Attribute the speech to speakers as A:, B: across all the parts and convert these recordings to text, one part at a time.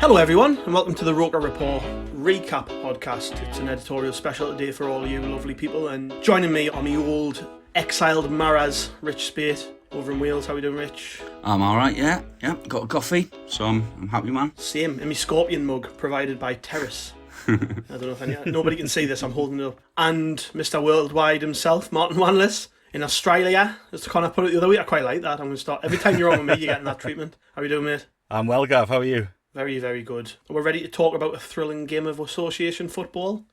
A: Hello everyone, and welcome to the ROKER Report Recap podcast. It's an editorial special today for all you lovely people, and joining me are my old exiled Maras, Rich Spate, over in Wales. How are you doing, Rich?
B: I'm alright, yeah. Got a coffee, so I'm happy, man.
A: Same, and my scorpion mug, provided by Terrace. I don't know if nobody can see this, I'm holding it up. And Mr. Worldwide himself, Martin Wanless, in Australia, as Connor put it the other week. I quite like that. I'm going to start, every time you're on with me, you're getting that treatment. How are you doing, mate?
C: I'm well, Gav. How are you?
A: Very, very good. We're ready to talk about a thrilling game of association football.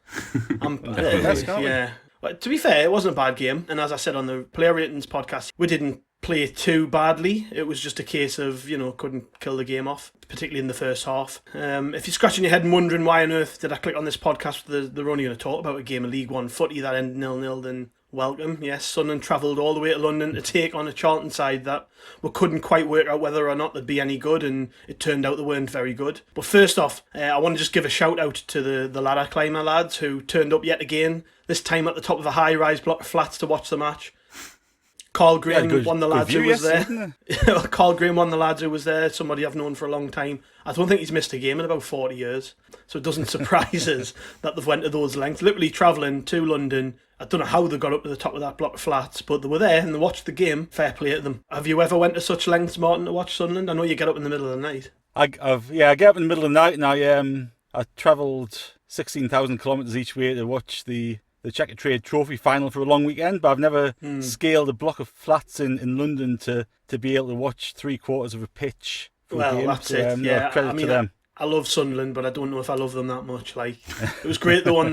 A: Yeah. But to be fair, it wasn't a bad game. And as I said on the player ratings podcast, we didn't play too badly. It was just a case of, couldn't kill the game off, particularly in the first half. If you're scratching your head and wondering why on earth did I click on this podcast, they're only going to talk about a game of League One footy that ended 0-0, then welcome. Yes, Sunderland travelled all the way to London to take on a Charlton side that we couldn't quite work out whether or not they'd be any good, and it turned out they weren't very good. But first off, I want to just give a shout out to the ladder climber lads who turned up yet again, this time at the top of a high-rise block of flats to watch the match. Carl Graham, one of the lads who was there. Carl Graham, one of the lads who was there, somebody I've known for a long time. I don't think he's missed a game in about 40 years. So it doesn't surprise us that they've went to those lengths. Literally travelling to London. I don't know how they got up to the top of that block of flats, but they were there and they watched the game. Fair play to them. Have you ever went to such lengths, Martin, to watch Sunderland? I know you get up in the middle of the night.
C: I get up in the middle of the night, and I travelled 16,000 kilometres each way to watch the Checker Trade Trophy final for a long weekend, but I've never scaled a block of flats in London to be able to watch 3/4 of a pitch.
A: Well, that's it. Yeah,
C: credit to them.
A: I love Sunderland, but I don't know if I love them that much. Like, it was great though. I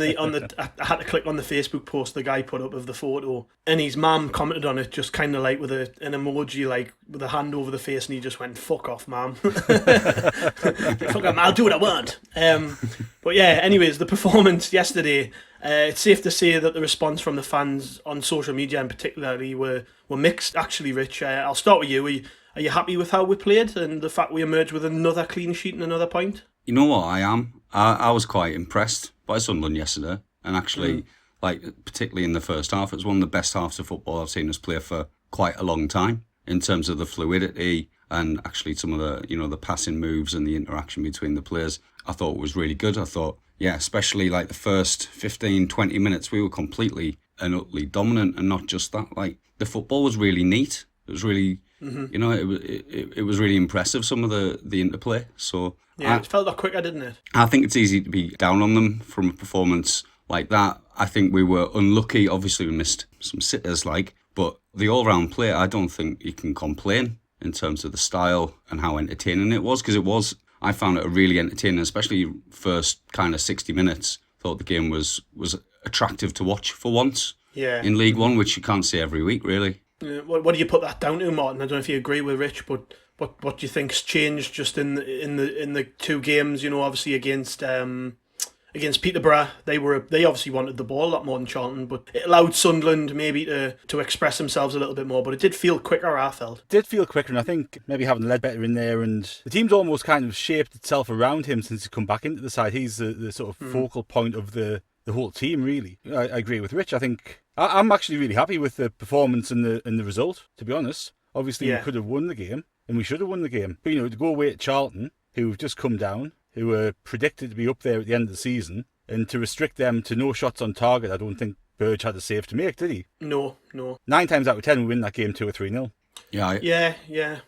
A: had to click on the Facebook post the guy put up of the photo, and his mum commented on it, just kind of like with an emoji, like with a hand over the face, and he just went, "Fuck off, mum." Fuck off, I'll do what I want. But yeah, anyways, the performance yesterday. It's safe to say that the response from the fans on social media, in particularly, were mixed. Actually, Rich, I'll start with you. Are you happy with how we played and the fact we emerged with another clean sheet and another point?
B: You know what, I am. I was quite impressed by Sunderland yesterday, and actually, particularly in the first half, it was one of the best halves of football I've seen us play for quite a long time in terms of the fluidity and actually some of the the passing moves and the interaction between the players. I thought it was really good. I thought, especially like the first 15, 20 minutes, we were completely and utterly dominant, and not just that. Like, the football was really neat. It was really, it was really impressive, some of the interplay. So
A: yeah, it felt a lot quicker, didn't it?
B: I think it's easy to be down on them from a performance like that. I think we were unlucky. Obviously, we missed some sitters, but the all-round play, I don't think you can complain in terms of the style and how entertaining it was, because it was. I found it really entertaining, especially first kind of 60 minutes. Thought the game was attractive to watch for once.
A: Yeah.
B: In League One, which you can't see every week, really.
A: Yeah, what do you put that down to, Martin? I don't know if you agree with Rich, but what do you think's changed just in the two games? Obviously against Peterborough, they obviously wanted the ball a lot more than Charlton, but it allowed Sunderland maybe to express themselves a little bit more. But it did feel quicker, I felt.
C: It did feel quicker, and I think maybe having Leadbitter in there, and the team's almost kind of shaped itself around him since he's come back into the side. He's the sort of focal point of the whole team, really. I agree with Rich. I think I'm actually really happy with the performance and the result, to be honest. Obviously, we could have won the game, and we should have won the game. But, to go away at Charlton, who've just come down, who were predicted to be up there at the end of the season, and to restrict them to no shots on target, I don't think Burge had a save to make, did he?
A: No.
C: 9 times out of 10, we win that game 2 or 3-0.
B: Yeah,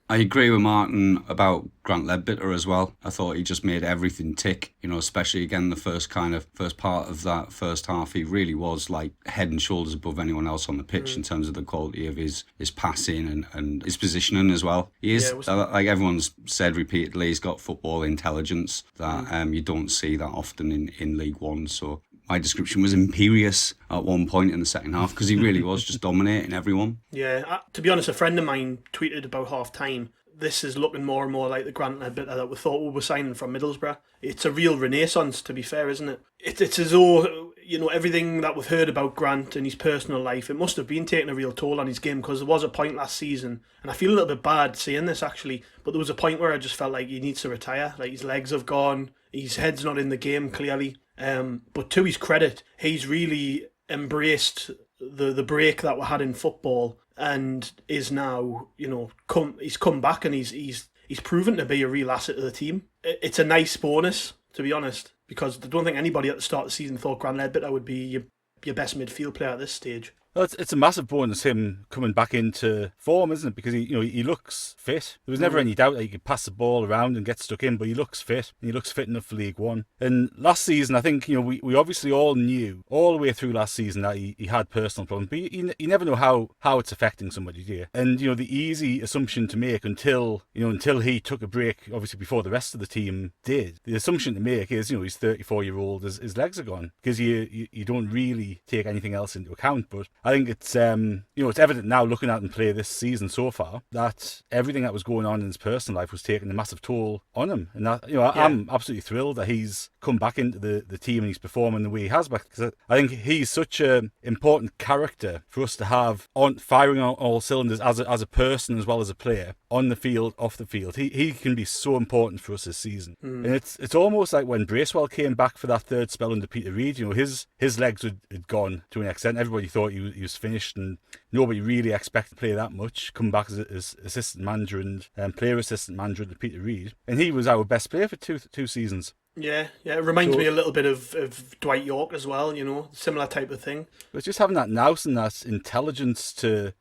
B: I agree with Martin about Grant Leadbitter as well. I thought he just made everything tick, especially again the first part of that first half. He really was like head and shoulders above anyone else on the pitch in terms of the quality of his passing and his positioning as well. He is, like everyone's said repeatedly, he's got football intelligence that you don't see that often in League One. So my description was imperious at one point in the second half, because he really was just dominating everyone.
A: Yeah, to be honest, a friend of mine tweeted about half-time, this is looking more and more like the Grant Leadbitter that we thought we were signing from Middlesbrough. It's a real renaissance, to be fair, isn't it? It's as though, everything that we've heard about Grant and his personal life, it must have been taking a real toll on his game, because there was a point last season, and I feel a little bit bad saying this actually, but there was a point where I just felt like he needs to retire. Like, his legs have gone, his head's not in the game, clearly. But to his credit, he's really embraced the break that we had in football, and is now, he's come back, and he's he's proven to be a real asset to the team. It's a nice bonus, to be honest, because I don't think anybody at the start of the season thought Grant Leadbitter would be your best midfield player at this stage.
C: Well, it's a massive bonus, him coming back into form, isn't it? Because he looks fit. There was never any doubt that he could pass the ball around and get stuck in, but he looks fit. And he looks fit enough for League One. And last season, I think we obviously all knew all the way through last season that he had personal problems, but you never know how it's affecting somebody, do you? And the easy assumption to make until he took a break, obviously before the rest of the team did, the assumption to make is he's 34-year-old, his legs are gone, because you don't really take anything else into account. But I think it's it's evident now, looking at him play this season so far, that everything that was going on in his personal life was taking a massive toll on him. And that, I'm absolutely thrilled that he's come back into the team and he's performing the way he has, because I think he's such an important character for us to have firing on all cylinders as a person as well as a player, on the field, off the field. He can be so important for us this season. And it's almost like when Bracewell came back for that third spell under Peter Reid, his legs had gone to an extent. Everybody thought he was finished, and nobody really expected to play that much. Come back as assistant manager and player assistant manager under Peter Reid, and he was our best player for two seasons.
A: Yeah, it reminds me a little bit of Dwight York as well, similar type of thing.
C: But just having that nous and that intelligence to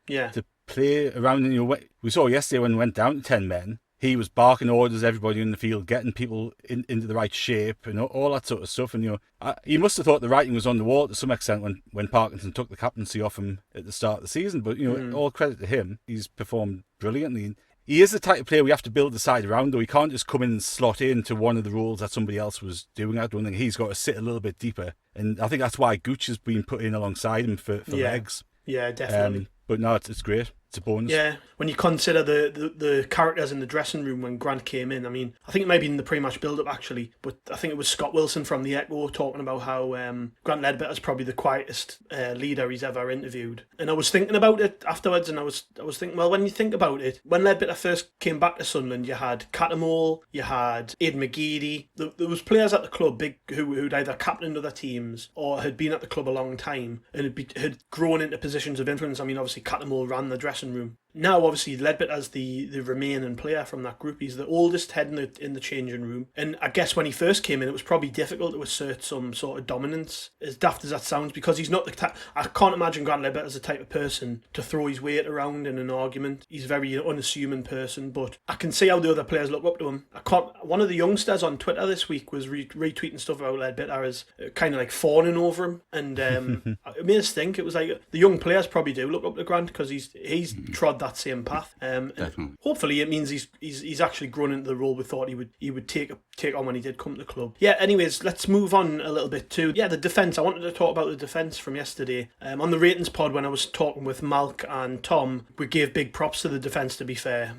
C: play around. We saw yesterday when we went down to 10 men, he was barking orders, everybody in the field, getting people into the right shape and all that sort of stuff. And he must have thought the writing was on the wall to some extent when Parkinson took the captaincy off him at the start of the season. But all credit to him, he's performed brilliantly. He is the type of player we have to build the side around, though. He can't just come in and slot into one of the roles that somebody else was doing. I don't think he's got to sit a little bit deeper, and I think that's why Gooch has been put in alongside him for legs.
A: Yeah, definitely.
C: But no, it's great. It's a bonus.
A: Yeah, when you consider the characters in the dressing room when Grant came in, I think it might be in the pre-match build-up actually, but I think it was Scott Wilson from the Echo talking about how Grant Leadbitter is probably the quietest leader he's ever interviewed. And I was thinking about it afterwards, and I was thinking, well, when you think about it, when Leadbitter first came back to Sunderland, you had Cattermole, you had Aidan McGeady. There was players at the club who'd either captained other teams or had been at the club a long time and had grown into positions of influence. Obviously Cattermole ran the dressing room. Now, obviously, Leadbitter's the remaining player from that group. He's the oldest head in the changing room. And I guess when he first came in, it was probably difficult to assert some sort of dominance, as daft as that sounds, because he's not the type. I can't imagine Grant Leadbitter as the type of person to throw his weight around in an argument. He's a very unassuming person, but I can see how the other players look up to him. One of the youngsters on Twitter this week was retweeting stuff about Leadbitter as kind of like fawning over him, and it made us think. It was like the young players probably do look up to Grant because he's trod that same path.
B: Definitely.
A: Hopefully, it means he's actually grown into the role we thought he would take on when he did come to the club. Yeah. Anyways, let's move on a little bit to the defence. I wanted to talk about the defence from yesterday. On the ratings pod, when I was talking with Malk and Tom, we gave big props to the defence. To be fair,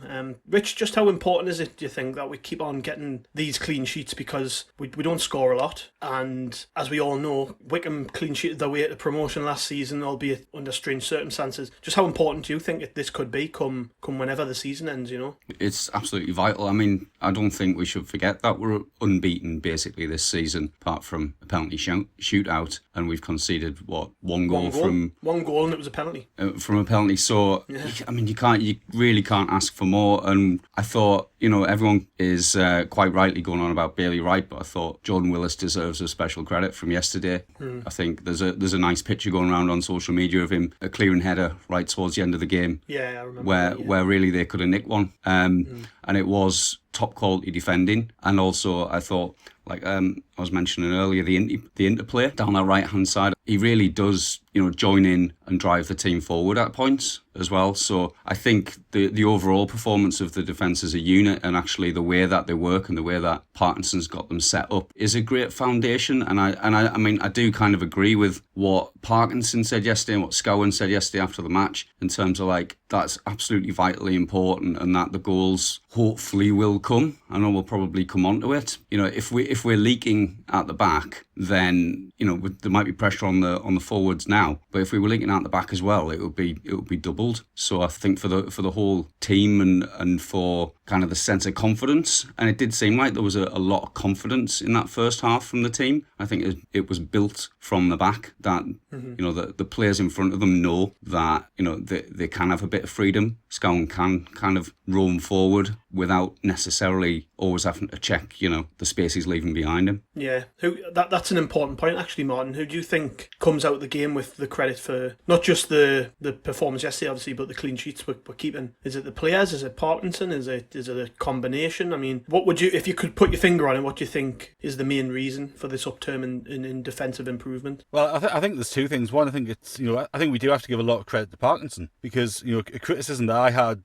A: Rich, just how important is it, do you think, that we keep on getting these clean sheets, because we don't score a lot, and as we all know, Wickham clean sheeted their way to promotion last season, albeit under strange circumstances. Just how important do you think this could be come whenever the season ends?
B: It's absolutely vital. I don't think we should forget that we're unbeaten basically this season, apart from a penalty shootout, and we've conceded one goal, and it was a penalty from a penalty. So you really can't ask for more. And I thought, everyone is quite rightly going on about Bailey Wright, but I thought Jordan Willis deserves a special credit from yesterday. I think there's a nice picture going around on social media of him a clearing header right towards the end of the game.
A: Yeah, I remember.
B: Where really they could have nicked one. And it was top quality defending, and also I thought, like I was mentioning earlier, the interplay down that right hand side, he really does join in and drive the team forward at points as well. So I think the overall performance of the defence as a unit, and actually the way that they work and the way that Parkinson's got them set up, is a great foundation. And I do kind of agree with what Parkinson said yesterday and what Scowen said yesterday after the match, in terms of like that's absolutely vitally important, and that the goals hopefully will come. I know we'll probably come onto it. If we're leaking at the back, then there might be pressure on the forwards now. But if we were leaking out the back as well, it would be doubled. So I think for the whole team and for kind of the sense of confidence, and it did seem like there was a lot of confidence in that first half from the team. I think it was built from the back, that you know the players in front of them know that they can have a bit of freedom. Scowen can kind of roam forward without necessarily always having to check the space he's leaving behind him.
A: Yeah, that's an important point actually, Martin. Who do you think comes out of the game with the credit for not just the performance yesterday, obviously, but the clean sheets we're keeping? Is it the players? Is it Parkinson? Is it a combination? I mean, what would you, if you could put your finger on it, what do you think is the main reason for this upturn in defensive improvement?
C: Well, I think there's two things. One, I think it's I think we do have to give a lot of credit to Parkinson, because a criticism that I had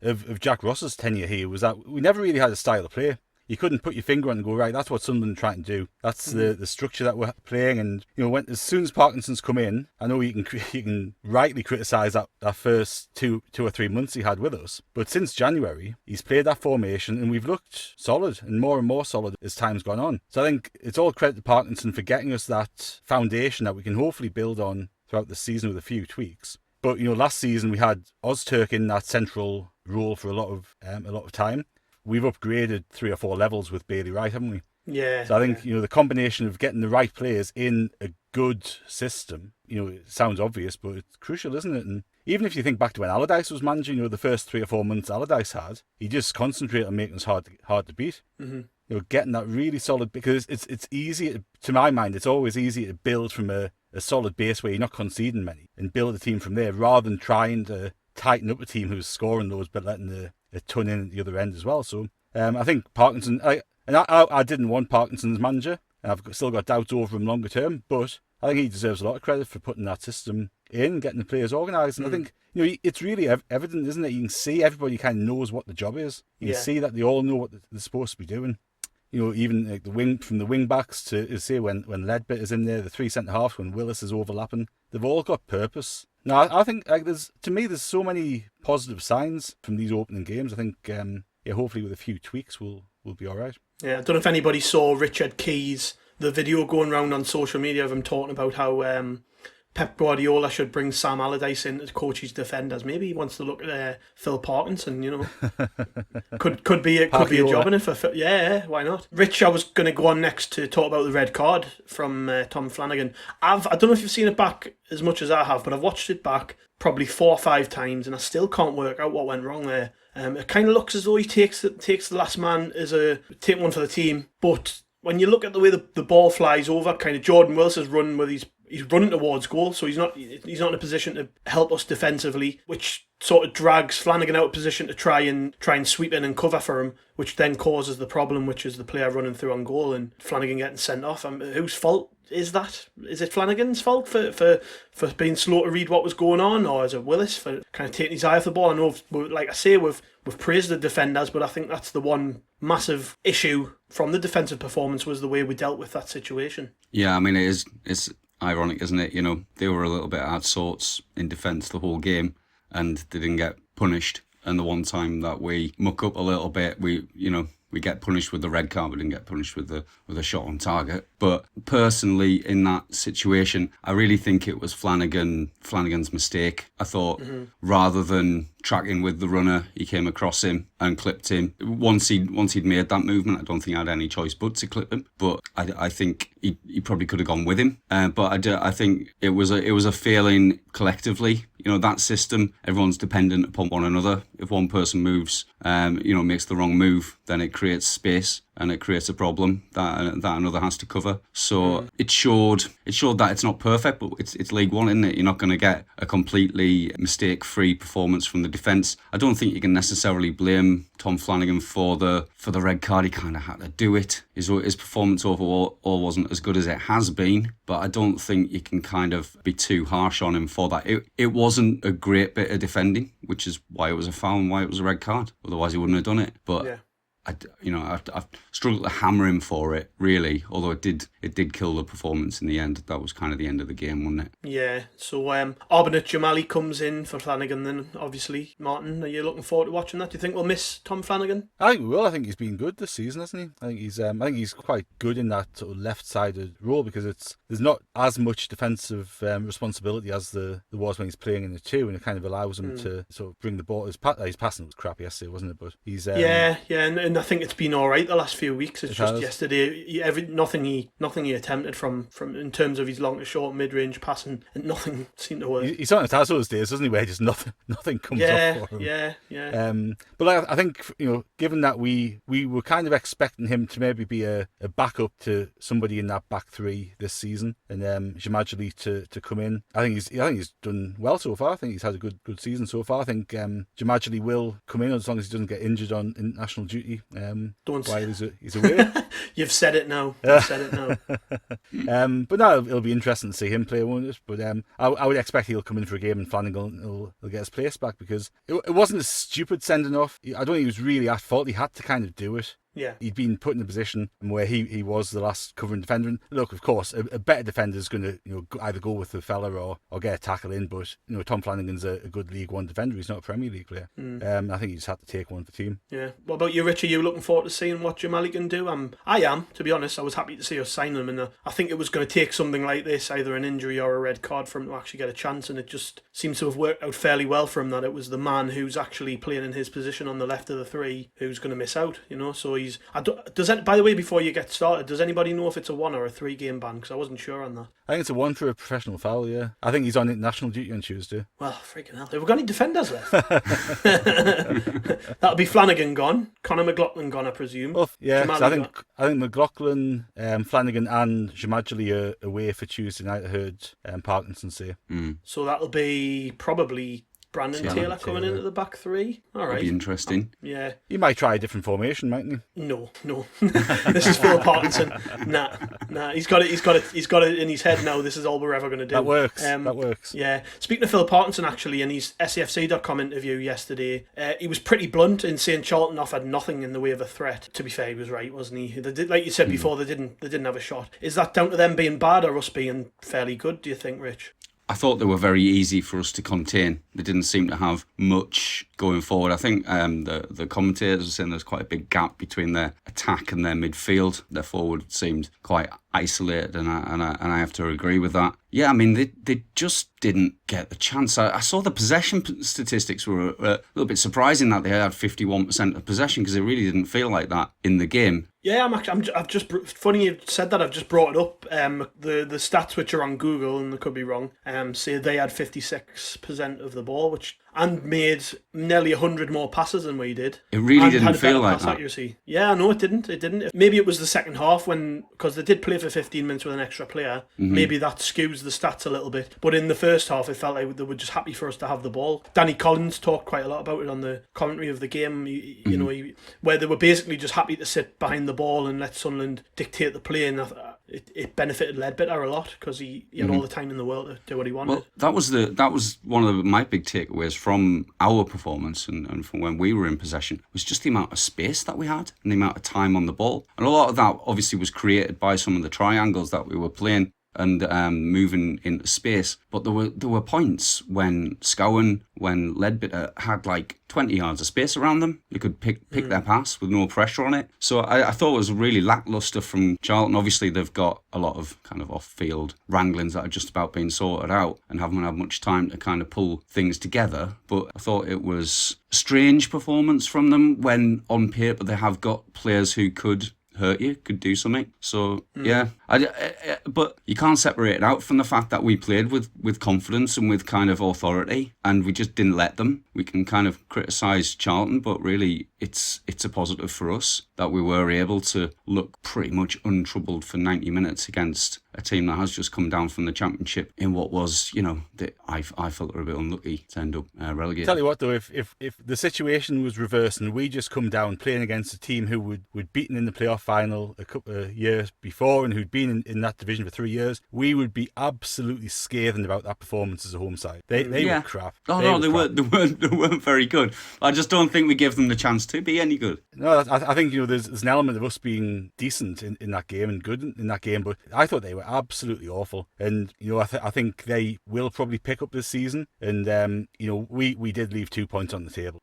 C: of Jack Ross's tenure here was that we never really had a style of play. You couldn't put your finger on and go, right, that's what Sunderland are trying to do. That's the structure that we're playing. And as soon as Parkinson's come in, I know you can rightly criticise that first two or 3 months he had with us. But since January, he's played that formation and we've looked solid and more solid as time's gone on. So I think it's all credit to Parkinson for getting us that foundation that we can hopefully build on throughout the season with a few tweaks. But last season we had Ozturk in that central role for a lot of time. We've upgraded 3 or 4 levels with Bailey Wright, haven't we?
A: Yeah.
C: So I think, the combination of getting the right players in a good system, it sounds obvious, but it's crucial, isn't it? And even if you think back to when Allardyce was managing, the first 3 or 4 months Allardyce had, he just concentrated on making us hard to beat. Mm-hmm. Getting that really solid, because it's easy, to my mind, it's always easy to build from a solid base where you're not conceding many and build a team from there, rather than trying to tighten up a team who's scoring those but letting a ton in at the other end as well. So I think Parkinson, I didn't want Parkinson as manager, and I've still got doubts over him longer term, but I think he deserves a lot of credit for putting that system in, getting the players organised. And I think it's really evident, isn't it? You can see everybody kind of knows what the job is. You can see that they all know what they're supposed to be doing. Even like from the wing backs to say when Leadbitter's in there, the 3 centre halves when Willis is overlapping, they've all got purpose. No, I think there's so many positive signs from these opening games. I think hopefully with a few tweaks we'll be all right. Yeah,
A: I don't know if anybody saw Richard Keys, the video going around on social media of him talking about how Pep Guardiola should bring Sam Allardyce in to coach his defenders. Maybe he wants to look at Phil Parkinson. could be a job in it for Phil. Yeah, why not? Rich, I was going to go on next to talk about the red card from Tom Flanagan. I don't know if you've seen it back as much as I have, but I've watched it back probably 4 or 5 times, and I still can't work out what went wrong there. It kind of looks as though he takes the last man as take one for the team, but when you look at the way the ball flies over, kind of Jordan Willis is running with he's running towards goal, so he's not in a position to help us defensively, which sort of drags Flanagan out of position to try and sweep in and cover for him, which then causes the problem, which is the player running through on goal and Flanagan getting sent off. Whose fault is that? Is it Flanagan's fault for being slow to read what was going on, or is it Willis for kind of taking his eye off the ball? I know, like I say, we've praised the defenders, but I think that's the one massive issue from the defensive performance, was the way we dealt with that situation.
B: Yeah, I mean, it's ironic, isn't it? They were a little bit out of sorts in defence the whole game, and they didn't get punished. And the one time that we muck up a little bit, we get punished with the red card. We didn't get punished with a shot on target. But personally, in that situation, I really think it was Flanagan's mistake. I thought rather than tracking with the runner, he came across him and clipped him. Once he'd made that movement, I don't think I had any choice but to clip him. But I think he probably could have gone with him. But I think it was a failing collectively. That system, everyone's dependent upon one another. If one person moves, makes the wrong move, then it creates space and it creates a problem that another has to cover. So it showed that it's not perfect, but it's League One, isn't it? You're not going to get a completely mistake-free performance from the defence. I don't think you can necessarily blame Tom Flanagan for the red card. He kind of had to do it. His performance overall wasn't as good as it has been, but I don't think you can kind of be too harsh on him for that. It wasn't a great bit of defending, which is why it was a foul and why it was a red card. Otherwise, he wouldn't have done it. But yeah. I've struggled to hammer him for it, really. Although it did kill the performance in the end. That was kind of the end of the game, wasn't it?
A: Yeah. So Arbinat Jamali comes in for Flanagan. Then obviously, Martin, are you looking forward to watching that? Do you think we'll miss Tom Flanagan?
C: I think we will. I think he's been good this season, hasn't he? I think he's quite good in that sort of left-sided role, because there's not as much defensive responsibility as there was when he's playing in the 2, and it kind of allows him to sort of bring the ball. His passing was crap yesterday, wasn't it? But he's
A: and I think it's been all right the last few weeks. It's just
C: has.
A: yesterday, nothing he attempted from in terms of his long to short mid-range passing, and nothing seemed to work.
C: He's on has those days, doesn't he, where just nothing comes up for him.
A: Yeah.
C: But I think, given that we were kind of expecting him to maybe be a backup to somebody in that back three this season, and Jamajali to come in. I think he's done well so far. I think he's had a good season so far. I think Jamajali will come in as long as he doesn't get injured on international duty. While he's away.
A: You've said it now.
C: But no, it'll be interesting to see him play, won't it? But I would expect he'll come in for a game and Flanagan will get his place back, because it wasn't a stupid sending off. I don't think he was really at fault. He had to kind of do it.
A: Yeah.
C: He'd been put in a position where he was the last covering defender. And look, of course, a better defender is going to either go with the fella or get a tackle in. But Tom Flanagan's a good League One defender. He's not a Premier League player. I think he just had to take one for the team.
A: Yeah. What about you, Rich? Are you looking forward to seeing what Jamali can do? I am, to be honest. I was happy to see us sign him, and I think it was going to take something like this, either an injury or a red card, for him to actually get a chance. And it just seems to have worked out fairly well for him that it was the man who's actually playing in his position on the left of the three who's going to miss out. So he's. By the way, before you get started, does anybody know if it's a 1 or a 3 game ban? Because I wasn't sure on that.
C: I think it's a 1 for a professional foul, yeah. I think he's on international duty on Tuesday.
A: Well, freaking hell. Have we got any defenders left? That'll be Flanagan gone. Conor McLaughlin gone, I presume.
C: Well, yeah, so I think McLaughlin, Flanagan and Jamajali are away for Tuesday night, I heard Parkinson say.
A: So that'll be probably Brandon Taylor coming in at the back three. All right.
B: That'd be interesting.
A: Yeah.
C: He might try a different formation, mightn't he?
A: No. This is Phil Parkinson. Nah. He's got it in his head now. This is all we're ever going to do.
C: That works.
A: Yeah. Speaking of Phil Parkinson, actually, in his SAFC.com interview yesterday, he was pretty blunt in saying Charlton offered nothing in the way of a threat. To be fair, he was right, wasn't he? Like you said before, they didn't have a shot. Is that down to them being bad or us being fairly good, do you think, Rich?
B: I thought they were very easy for us to contain. They didn't seem to have much going forward. I think the commentators were saying there's quite a big gap between their attack and their midfield. Their forward seemed quite isolated, and I have to agree with that. Yeah, I mean, they just didn't get the chance. I saw the possession statistics were a little bit surprising that they had 51% of possession, because it really didn't feel like that in the game.
A: Yeah, I've just funny you said that. I've just brought it up. The stats, which are on Google, and they could be wrong, say they had 56% of the ball, and made nearly 100 more passes than we did.
B: It really didn't feel like that.
A: Accuracy. Yeah, no, it didn't. Maybe it was the second half because they did play for 15 minutes with an extra player. Mm-hmm. Maybe that skews the stats a little bit. But in the first half, it felt like they were just happy for us to have the ball. Danny Collins talked quite a lot about it on the commentary of the game. Where they were basically just happy to sit behind the ball and let Sunderland dictate the play, and it benefited Leadbitter a lot because he had all the time in the world to do what he wanted.
B: Well, that was one of my big takeaways from our performance and from when we were in possession, was just the amount of space that we had and the amount of time on the ball. And a lot of that obviously was created by some of the triangles that we were playing and moving into space. But there were points when Scowen, when Leadbitter had like 20 yards of space around them. They could pick their pass with no pressure on it. So I thought it was really lacklustre from Charlton. Obviously, they've got a lot of kind of off-field wranglings that are just about being sorted out and haven't had much time to kind of pull things together. But I thought it was a strange performance from them when on paper they have got players who could hurt you, could do something. So yeah, but you can't separate it out from the fact that we played with confidence and with kind of authority, and we just didn't let them. We can kind of criticise Charlton, but really it's a positive for us that we were able to look pretty much untroubled for 90 minutes against a team that has just come down from the Championship in what was, I felt were a bit unlucky to end up relegated.
C: Tell you what though, if the situation was reversed and we just come down playing against a team who would beaten in the playoff final a couple of years before and who'd been in that division for 3 years, we would be absolutely scathing about that performance as a home side. They were crap.
B: They weren't very good. I just don't think we give them the chance to be any good.
C: No, I think there's an element of us being decent in that game and good in that game, but I thought they were absolutely awful. And I think they will probably pick up this season. And we did leave 2 points on the table.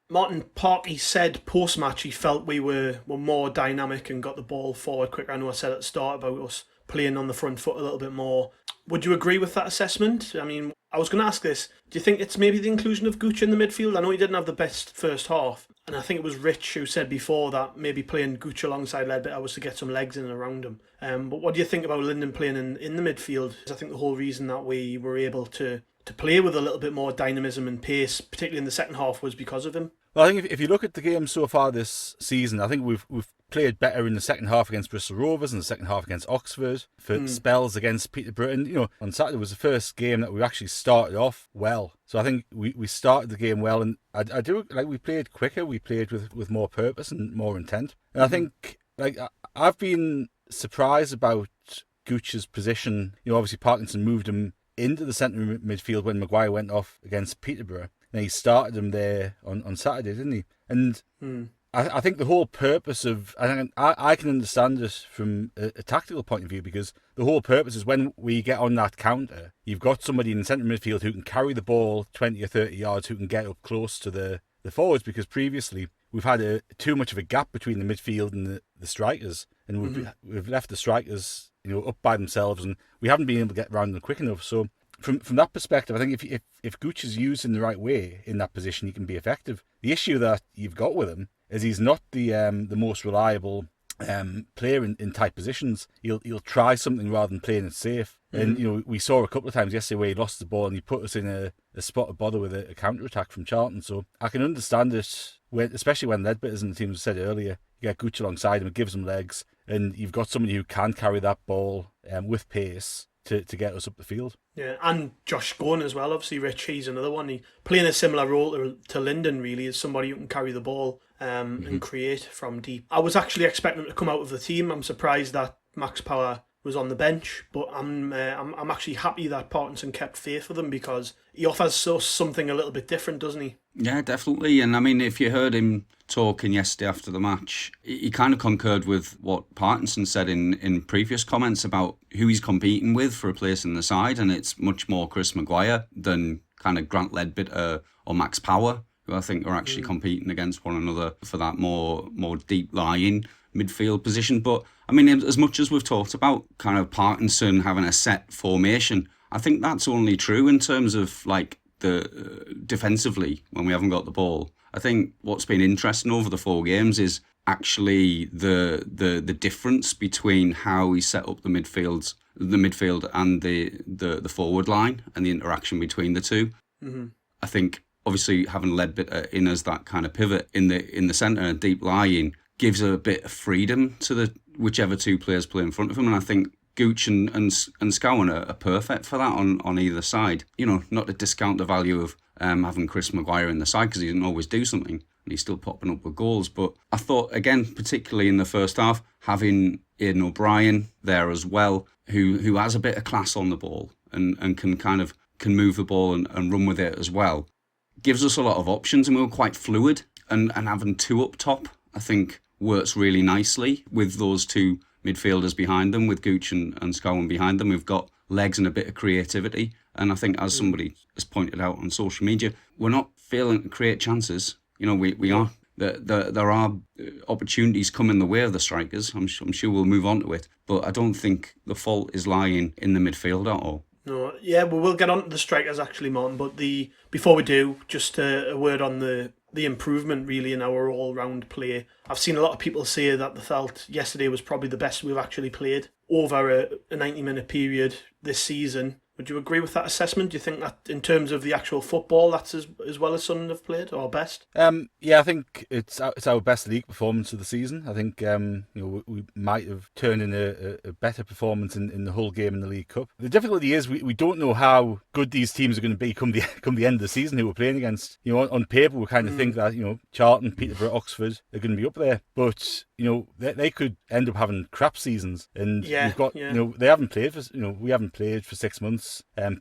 A: Martin Parkey said post-match he felt we were more dynamic and got the ball forward quicker. I know I said at the start about us playing on the front foot a little bit more. Would you agree with that assessment? I mean, I was going to ask this. Do you think it's maybe the inclusion of Gooch in the midfield? I know he didn't have the best first half. And I think it was Rich who said before that maybe playing Gooch alongside Leadbitter was to get some legs in and around him. But what do you think about Linden playing in the midfield? I think the whole reason that we were able to play with a little bit more dynamism and pace, particularly in the second half, was because of him.
C: Well, I think if you look at the game so far this season, I think we've played better in the second half against Bristol Rovers and the second half against Oxford, for spells against Peterborough. And, on Saturday was the first game that we actually started off well. So I think we started the game well, and I do, we played quicker, we played with more purpose and more intent. And I think, I've been surprised about Gooch's position. Obviously Parkinson moved him into the centre midfield when Maguire went off against Peterborough. And he started him there on Saturday, didn't he? And I think the whole purpose of... I can understand this from a tactical point of view, because the whole purpose is when we get on that counter, you've got somebody in the centre midfield who can carry the ball 20 or 30 yards, who can get up close to the forwards, because previously we've had too much of a gap between the midfield and the strikers. And we've left the strikers up by themselves, and we haven't been able to get around them quick enough. So from that perspective, I think if Gooch is used in the right way in that position, he can be effective. The issue that you've got with him is he's not the most reliable player in tight positions. He'll try something rather than playing it safe. And we saw a couple of times yesterday where he lost the ball and he put us in a spot of bother with a counter attack from Charlton. So I can understand it, especially when Leadbitter's in the team, as I said earlier. You get Gooch alongside him, it gives him legs, and you've got somebody who can carry that ball with pace to get us up the field.
A: Yeah, and Josh Scone as well. Obviously, Rich, he's another one. He playing a similar role to Linden, really, as somebody who can carry the ball and create from deep. I was actually expecting him to come out of the team. I'm surprised that Max Power was on the bench, but I'm actually happy that Parkinson kept faith with him, because he offers us something a little bit different, doesn't he?
B: Yeah, definitely. And I mean, if you heard him talking yesterday after the match, he kind of concurred with what Parkinson said in previous comments about who he's competing with for a place in the side, and it's much more Chris Maguire than kind of Grant Leadbitter or Max Power, who I think are actually competing against one another for that more deep lying midfield position. But I mean, as much as we've talked about kind of Parkinson having a set formation, I think that's only true in terms of the defensively when we haven't got the ball. I think what's been interesting over the 4 games is actually the difference between how he set up the midfield and the forward line and the interaction between the two. I think obviously having Leadbitter in as that kind of pivot in the centre and deep lying gives a bit of freedom to the whichever 2 players play in front of him, and I think Gooch and Scowen are perfect for that on either side. Not to discount the value of having Chris Maguire in the side, because he didn't always do something and he's still popping up with goals. But I thought, again, particularly in the first half, having Aidan O'Brien there as well, who has a bit of class on the ball and can move the ball and run with it as well, gives us a lot of options, and we were quite fluid. And having 2 up top, I think, works really nicely with those 2 midfielders behind them, with Gooch and Scowen behind them. We've got legs and a bit of creativity. And I think, as somebody has pointed out on social media, we're not failing to create chances. We are. There are opportunities coming the way of the strikers. I'm sure we'll move on to it. But I don't think the fault is lying in the midfield at all.
A: No, yeah, well, we'll get on to the strikers actually, Martin. But before we do, just a word on the improvement really in our all-round play. I've seen a lot of people say that they felt yesterday was probably the best we've actually played over a 90-minute period this season. Would you agree with that assessment? Do you think that in terms of the actual football, that's as well as Sunderland have played, or best?
C: Yeah, I think it's our best league performance of the season. I think we might have turned in a better performance in the whole game in the League Cup. The difficulty is we don't know how good these teams are going to be come the end of the season who we're playing against. On paper, we kind of think that Charlton, Peterborough, Oxford are going to be up there, but they could end up having crap seasons. And we've got they haven't played for we haven't played for 6 months.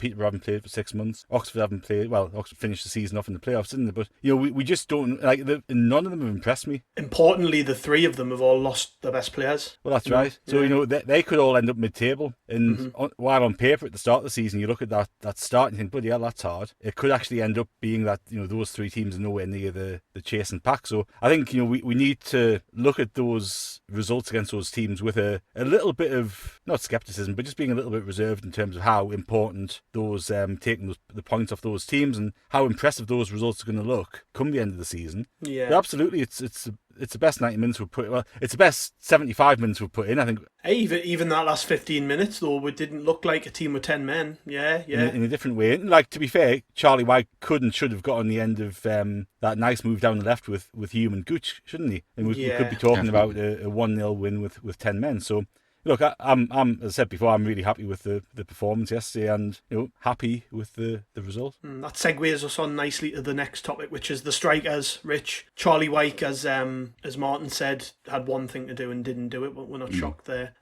C: Peterborough haven't played for 6 months. Oxford haven't played. Well, Oxford finished the season off in the playoffs, didn't they? But we just don't none of them have impressed me. Importantly,
A: the 3 of them have all lost their best players.
C: Well, that's right. So they could all end up mid-table. And while on paper at the start of the season, you look at that start and you think, bloody hell, that's hard. It could actually end up being that those 3 teams are nowhere near the chasing pack. So I think we need to look at those those results against those teams with a little bit of, not scepticism, but just being a little bit reserved in terms of how important those taking the points off those teams and how impressive those results are going to look come the end of the season.
A: Yeah.
C: But absolutely, it's the best 90 minutes we've put. Well, it's the best 75 minutes we've put in, I think.
A: Even that last 15 minutes, though, it didn't look like a team with 10 men. Yeah.
C: In a different way. Like, to be fair, Charlie White could and should have got on the end of that nice move down the left with Hume and Gooch, shouldn't he? And we could be talking about a 1-0 win with 10 men. So, look, I'm as I said before, I'm really happy with the performance yesterday and happy with the result.
A: That segues us on nicely to the next topic, which is the strikers. Rich, Charlie Wyke, as Martin said, had one thing to do and didn't do it, but we're not shocked there.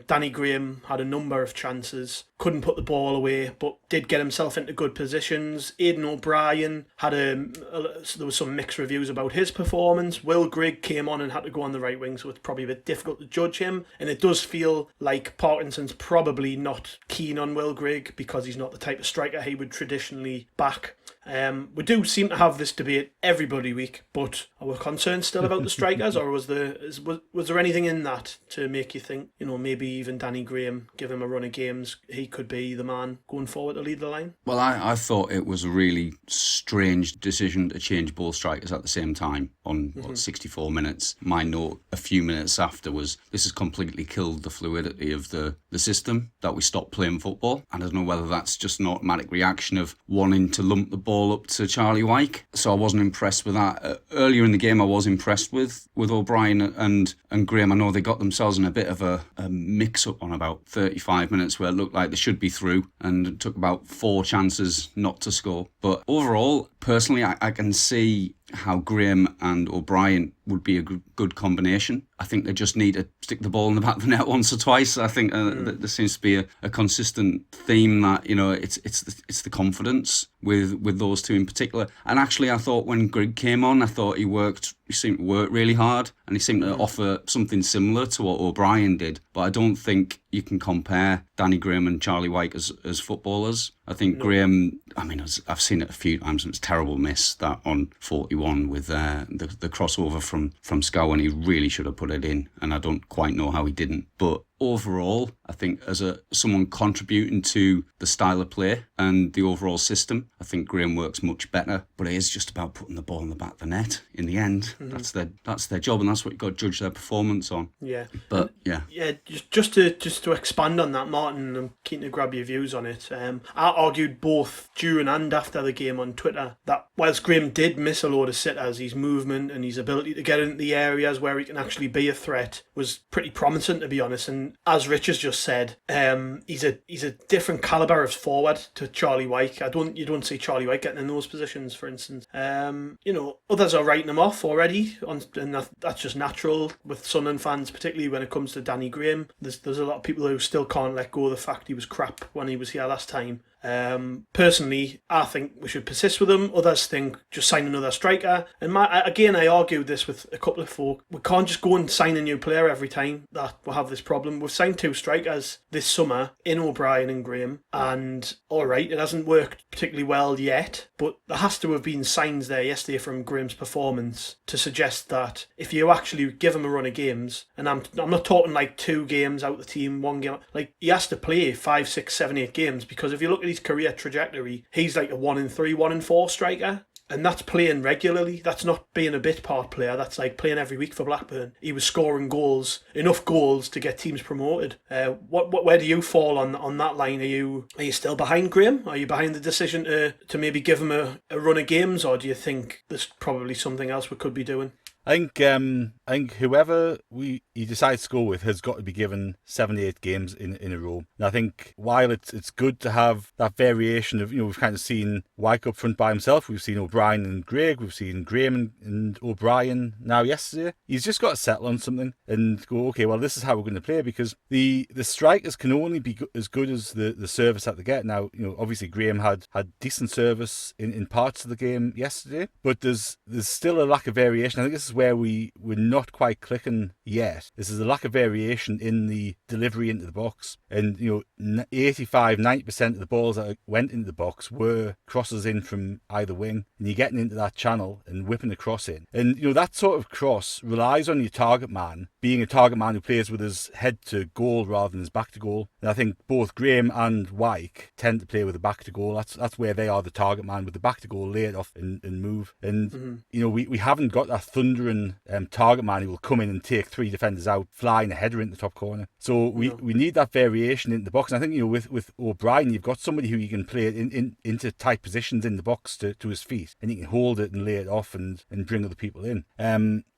A: Danny Graham had a number of chances, couldn't put the ball away, but did get himself into good positions. Aidan O'Brien had there was some mixed reviews about his performance. Will Grigg came on and had to go on the right wing, so it's probably a bit difficult to judge him, and it does feel like Parkinson's probably not keen on Will Grigg because he's not the type of striker he would traditionally back. We do seem to have this debate every bloody week, but are we concerned still about the strikers, or was there anything in that to make you think, maybe even Danny Graham, give him a run of games, he could be the man going forward to lead the line?
B: Well, I thought it was a really strange decision to change both strikers at the same time on 64 minutes. My note a few minutes after was, this has completely killed the fluidity of the system, that we stopped playing football. I don't know whether that's just an automatic reaction of wanting to lump the ball up to Charlie Wyke. So I wasn't impressed with that. Earlier in the game, I was impressed with O'Brien and Graham. I know they got themselves in a bit of a mix-up on about 35 minutes where it looked like they should be through, and it took about 4 chances not to score. But overall, personally, I can see how Graham and O'Brien would be a good combination. I think they just need to stick the ball in the back of the net once or twice. I think there seems to be a consistent theme that it's the confidence with those two in particular. And actually, I thought when Grigg came on, I thought he seemed to work really hard, and he seemed to offer something similar to what O'Brien did. But I don't think you can compare Danny Graham and Charlie Wyke as footballers. I think Graham, I've seen it a few times, and it's a terrible miss, that on 41 with the crossover from Scowen. He really should have put it in, and I don't quite know how he didn't. But overall, I think as someone contributing to the style of play and the overall system, I think Graham works much better. But it is just about putting the ball in the back of the net in the end. That's their job, and that's what you've got to judge their performance on. Yeah. But
A: just to expand on that, Martin, I'm keen to grab your views on it. I argued both during and after the game on Twitter that whilst Graham did miss a load of sitters, his movement and his ability to get into the areas where he can actually be a threat was pretty promising, to be honest. And as Rich has just said, he's a different calibre of forward to Charlie Wyke. You don't see Charlie Wyke getting in those positions, for instance. Others are writing him off already, and that's just natural with Sunderland fans, particularly when it comes to Danny Graham. There's a lot of people who still can't let go of the fact he was crap when he was here last time. Personally, I think we should persist with him. Others think just sign another striker. And I argued this with a couple of folk. We can't just go and sign a new player every time that we'll have this problem. We've signed 2 strikers this summer in O'Brien and Graham, and alright, it hasn't worked particularly well yet, but there has to have been signs there yesterday from Graham's performance to suggest that if you actually give him a run of games, and I'm not talking like 2 games out the team, 1 game, like he has to play 5, 6, 7, 8 games, because if you look at his career trajectory, he's like a 1 in 3, 1 in 4 striker. And that's playing regularly. That's not being a bit part player. That's like playing every week for Blackburn. He was scoring goals, enough goals to get teams promoted. Where do you fall on that line? Are you still behind Graham? Are you behind the decision to maybe give him a run of games, or do you think there's probably something else we could be doing?
C: I think whoever he decides to go with has got to be given 78 games in a row. And I think while it's good to have that variation of, we've kind of seen Wyke up front by himself, we've seen O'Brien and Grigg, we've seen Graham and O'Brien now yesterday. He's just got to settle on something and go, okay, well, this is how we're going to play, because the strikers can only be as good as the service that they get. Now, obviously Graham had decent service in parts of the game yesterday, but there's still a lack of variation. I think this is where we're not quite clicking yet. This is a lack of variation in the delivery into the box. And, 85-90% of the balls that went into the box were crosses in from either wing. And you're getting into that channel and whipping the cross in. And, that sort of cross relies on your target man being a target man who plays with his head to goal rather than his back to goal. And I think both Graham and Wyke tend to play with the back to goal. That's where they are the target man, with the back to goal, lay it off and move. And, we haven't got that thundering target man who will come in and take 3 defenders out, flying a header into the top corner. So we need that variation in the box. And I think, with O'Brien, you've got somebody who you can play into tight positions in the box to his feet, and he can hold it and lay it off and bring other people in.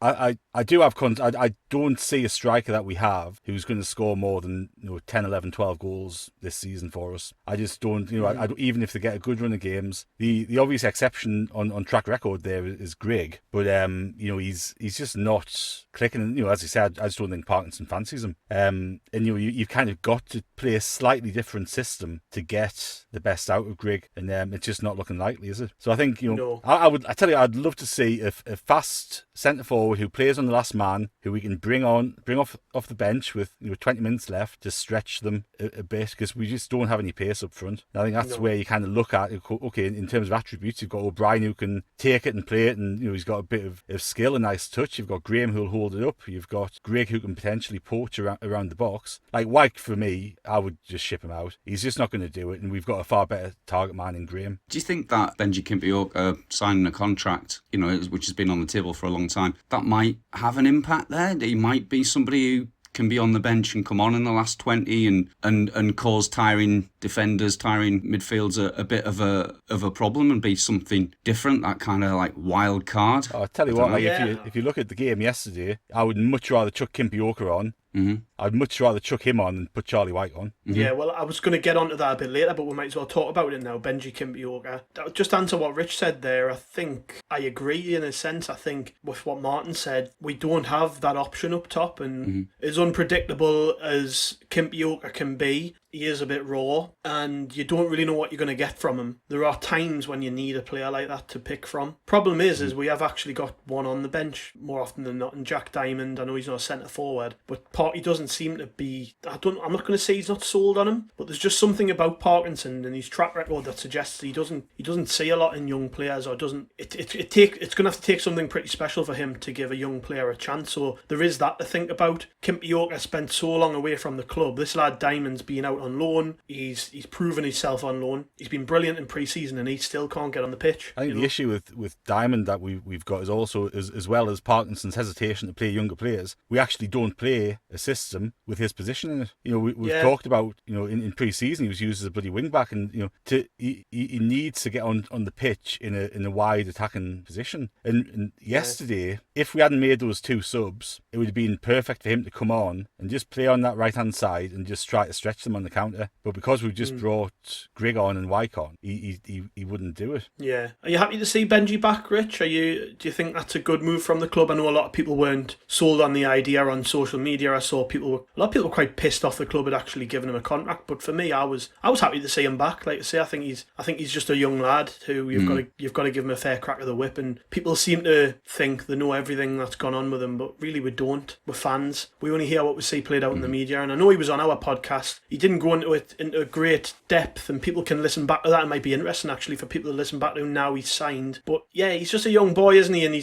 C: I do have I don't see a striker that we have who's going to score more than 10, 11, 12 goals this season for us. I just don't, I don't, even if they get a good run of games. The obvious exception on track record there is Greg, but he's just not clicking. And as I said, I just don't think Parkinson fancies him. And you've kind of got to play a slightly different system to get the best out of Greg, and it's just not looking likely, is it? So I think I tell you, I'd love to see a fast centre forward who plays on the last man, who we can bring off the bench with 20 minutes left to stretch them a bit, because we just don't have any pace up front. And I think that's where you kind of look at, okay, in terms of attributes, you've got O'Brien who can take it and play it, and he's got a bit of skill, a nice touch. You've got Graham who'll hold it up. You've got Greg who can potentially poach around the box. Like Wyke, for me, I would just ship him out. He's just not going to do it, and we've got a far better target man in Graham.
B: Do you think that Benji Kimpioka signing a contract, which has been on the table for a long time, that might have an impact there? That he might be somebody who can be on the bench and come on in the last 20 and cause tiring defenders, tiring midfields a bit of a problem, and be something different, that kind of like wild card?
C: I'll tell you what, if you look at the game yesterday, I would much rather chuck Kimpioka on. Mm-hmm. I'd much rather chuck him on than put Charlie Wyke on.
A: Mm-hmm. Yeah, well, I was going to get onto that a bit later, but we might as well talk about it now. Benji Kimpioka. Just answer what Rich said there. I think I agree in a sense. I think with what Martin said, we don't have that option up top, and as unpredictable as Kimpioka can be, he is a bit raw, and you don't really know what you're going to get from him. There are times when you need a player like that to pick from. Problem is we have actually got one on the bench more often than not, and Jack Diamond. I know he's not a centre forward, but he doesn't seem to be. I'm not going to say he's not sold on him, but there's just something about Parkinson and his track record that suggests he doesn't see a lot in young players, or doesn't. It's going to have to take something pretty special for him to give a young player a chance. So there is that to think about. Kimpioka spent so long away from the club. This lad Diamond's been out on loan. He's proven himself on loan. He's been brilliant in pre-season, and he still can't get on the pitch.
C: I think the issue with Diamond that we've got is also, as well as Parkinson's hesitation to play younger players, we actually don't play a system with his position in it. We've talked about, in pre-season he was used as a bloody wing back, and he needs to get on the pitch in a wide attacking position. And yesterday, if we hadn't made those 2 subs, it would have been perfect for him to come on and just play on that right hand side and just try to stretch them on the counter. But because we've just brought Greg on and Wyke on, he wouldn't do it.
A: Yeah. Are you happy to see Benji back, Rich? Do you think that's a good move from the club? I know a lot of people weren't sold on the idea on social media. I saw a lot of people were quite pissed off the club had actually given him a contract. But for me, I was happy to see him back. Like I say, I think he's just a young lad who you've got to give him a fair crack of the whip. And people seem to think they know everything that's gone on with him, but really we don't. We're fans. We only hear what we see played out in the media. And I know he was on our podcast. He didn't go into it into great depth, and people can listen back to that. It might be interesting actually for people to listen back to him now he's signed. But yeah, he's just a young boy, isn't he? And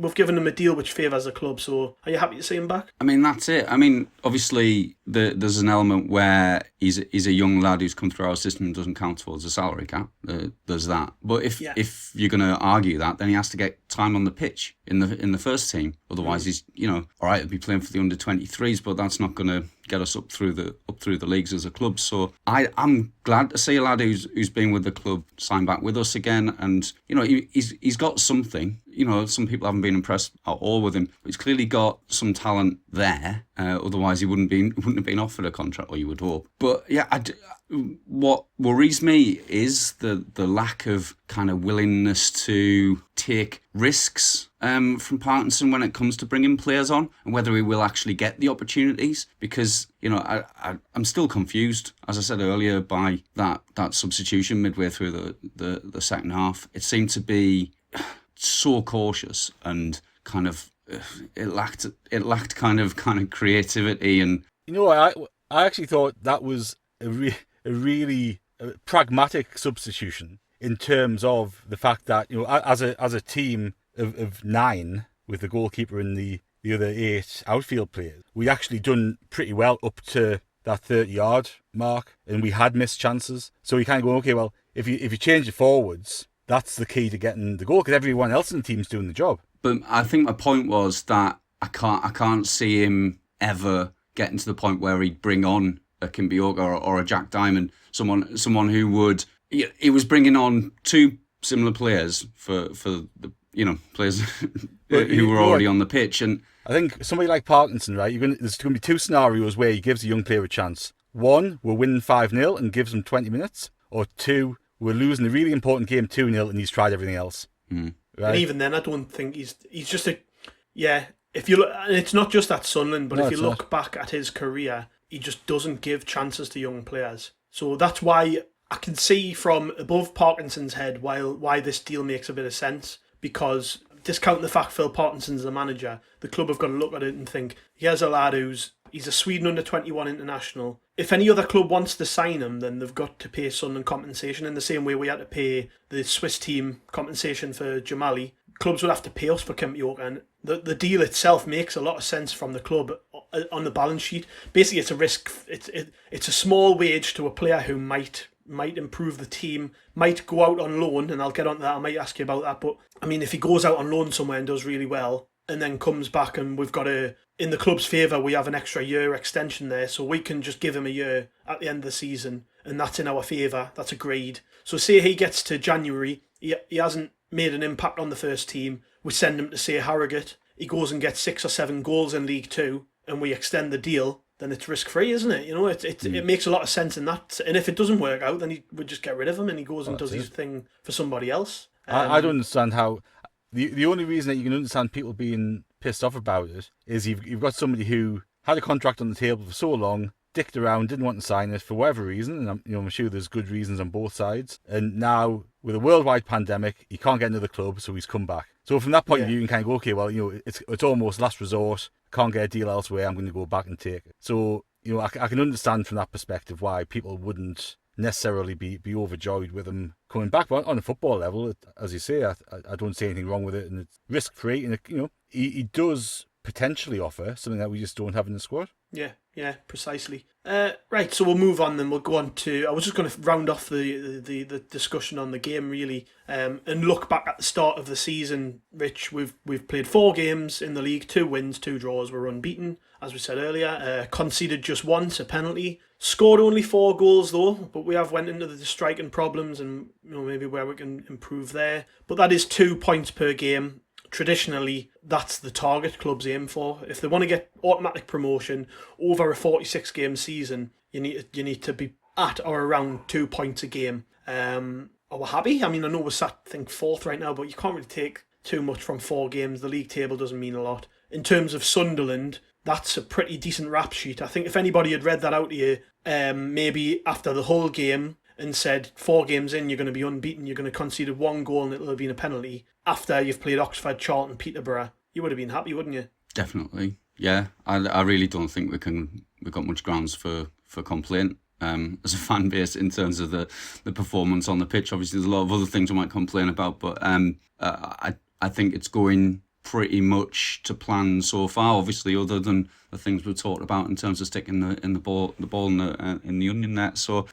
A: we've given him a deal which favours the club. So are you happy to see him back?
B: I mean, that's it. I mean, obviously there's an element where he's a young lad who's come through our system and doesn't count towards the salary cap. There's that. But if you're going to argue that, then he has to get time on the pitch in the first team. Otherwise, he's all right. He'll be playing for the under 23s, but that's not going to get us up through the leagues as a club. So I'm glad to see a lad who's been with the club sign back with us again, and he's got something. Some people haven't been impressed at all with him, but he's clearly got some talent there. Otherwise, he wouldn't have been offered a contract, or you would hope. But yeah, what worries me is the lack of kind of willingness to take risks from Parkinson when it comes to bringing players on, and whether he will actually get the opportunities. Because I'm still confused, as I said earlier, by that substitution midway through the second half. It seemed to be so cautious and kind of it lacked kind of creativity. And
C: I actually thought that was a really pragmatic substitution in terms of the fact that, as a team of 9 with the goalkeeper and the other 8 outfield players, we actually done pretty well up to that 30-yard mark, and we had missed chances. So we kind of go, okay, well, if you change the forwards, that's the key to getting the goal, because everyone else in the team's doing the job.
B: But I think my point was that I can't see him ever getting to the point where he'd bring on a Kimpioka or a Jack Diamond, someone who would. He was bringing on 2 similar players for the players who were already on the pitch, and
C: I think somebody like Parkinson, right? There's going to be 2 scenarios where he gives a young player a chance. 1, we're winning 5-0 and gives him 20 minutes, or 2, we're losing a really important game 2-0 and he's tried everything else.
B: Mm.
C: Right?
A: And even then, I don't think he's just If you look, and it's not just at Sunderland, but if you look back at his career, he just doesn't give chances to young players. So that's why I can see from above Parkinson's head why this deal makes a bit of sense, because discounting the fact Phil Parkinson's the manager, the club have got to look at it and think, here's a lad he's a Sweden under-21 international. If any other club wants to sign him, then they've got to pay Sunderland compensation in the same way we had to pay the Swiss team compensation for Jamali. Clubs would have to pay us for Kimpioka, and the deal itself makes a lot of sense from the club on the balance sheet. Basically, it's a risk. It's a small wage to a player who might improve the team, might go out on loan, and I'll get on to that. I might ask you about that. But I mean, if he goes out on loan somewhere and does really well, and then comes back, and we've got in the club's favour, we have an extra year extension there, so we can just give him a year at the end of the season, and that's in our favour. That's agreed. So say he gets to January, he hasn't made an impact on the first team. We send him to, say, Harrogate. He goes and gets 6 or 7 goals in League Two, and we extend the deal. Then it's risk-free, isn't it? It makes a lot of sense in that. And if it doesn't work out, then we just get rid of him, and he goes and does his thing for somebody else.
C: I don't understand how. The only reason that you can understand people being pissed off about it is you've got somebody who had a contract on the table for so long, dicked around, didn't want to sign it for whatever reason, and I'm sure there's good reasons on both sides. And now, with a worldwide pandemic, he can't get another club, so he's come back. So from that point of view, you can kind of go, okay, well, it's almost last resort. Can't get a deal elsewhere. I'm going to go back and take it. So I can understand from that perspective why people wouldn't necessarily be overjoyed with him coming back. But on a football level, as you say, I don't see anything wrong with it, and it's risk free. And he does potentially offer something that we just don't have in the squad. Yeah, precisely.
A: Right, so we'll move on then. We'll go on to... I was just going to round off the discussion on the game, really, and look back at the start of the season. Rich, we've played 4 games in the league, 2 wins, 2 draws. We're unbeaten, as we said earlier. Conceded just once, a penalty. Scored only 4 goals, though, but we have went into the striking problems and maybe where we can improve there. But that is 2 points per game. Traditionally, that's the target clubs aim for. If they want to get automatic promotion over a 46-game season, you need to be at or around 2 points a game. Are we happy? I mean, I know we're sat, I think, 4th right now, but you can't really take too much from 4 games. The league table doesn't mean a lot. In terms of Sunderland, that's a pretty decent rap sheet. I think if anybody had read that out to you, maybe after the whole game, and said 4 games in, you're going to be unbeaten, you're going to concede 1 goal and it'll have been a penalty, after you've played Oxford, Charlton, Peterborough, you would have been happy, wouldn't you?
B: Definitely. Yeah, I really don't think we've got much grounds for complaint as a fan base in terms of the performance on the pitch. Obviously, there's a lot of other things we might complain about, but I think it's going pretty much to plan so far. Obviously, other than the things we've talked about in terms of sticking the ball in the onion net. So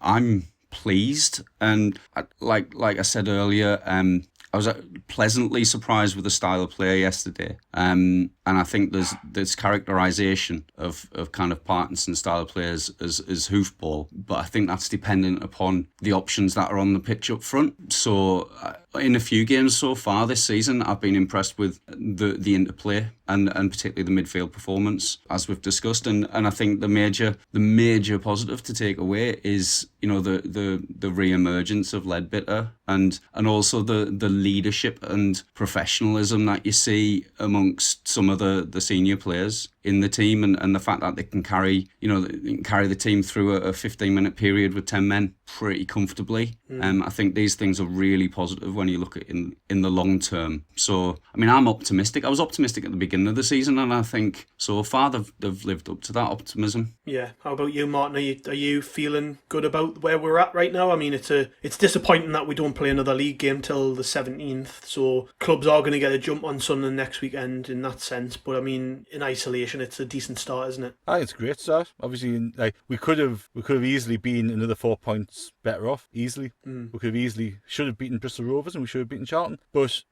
B: I'm pleased, and like I said earlier, I was pleasantly surprised with the style of play yesterday, and I think there's characterisation of kind of Parkinson's style of play as hoofball, but I think that's dependent upon the options that are on the pitch up front. So in a few games so far this season, I've been impressed with the interplay and particularly the midfield performance, as we've discussed, and I think the major positive to take away is the re-emergence of Leadbitter and also the leadership and professionalism that you see amongst some of the senior players in the team, and the fact that they can carry the team through a 15-minute period with 10 men pretty comfortably. I think these things are really positive when you look at it in the long term. So, I mean, I'm optimistic. I was optimistic at the beginning of the season, and I think so far they've lived up to that optimism.
A: Yeah. How about you, Martin? Are you feeling good about where we're at right now? I mean, it's disappointing that we don't play another league game till the 17th. So clubs are going to get a jump on Sunderland next weekend in that sense. But I mean, in isolation, it's a decent start, isn't it?
C: I think it's a great start. Obviously, like we could have easily been another 4 points better off. Easily, we could have should have beaten Bristol Rovers, and we should have beaten Charlton. But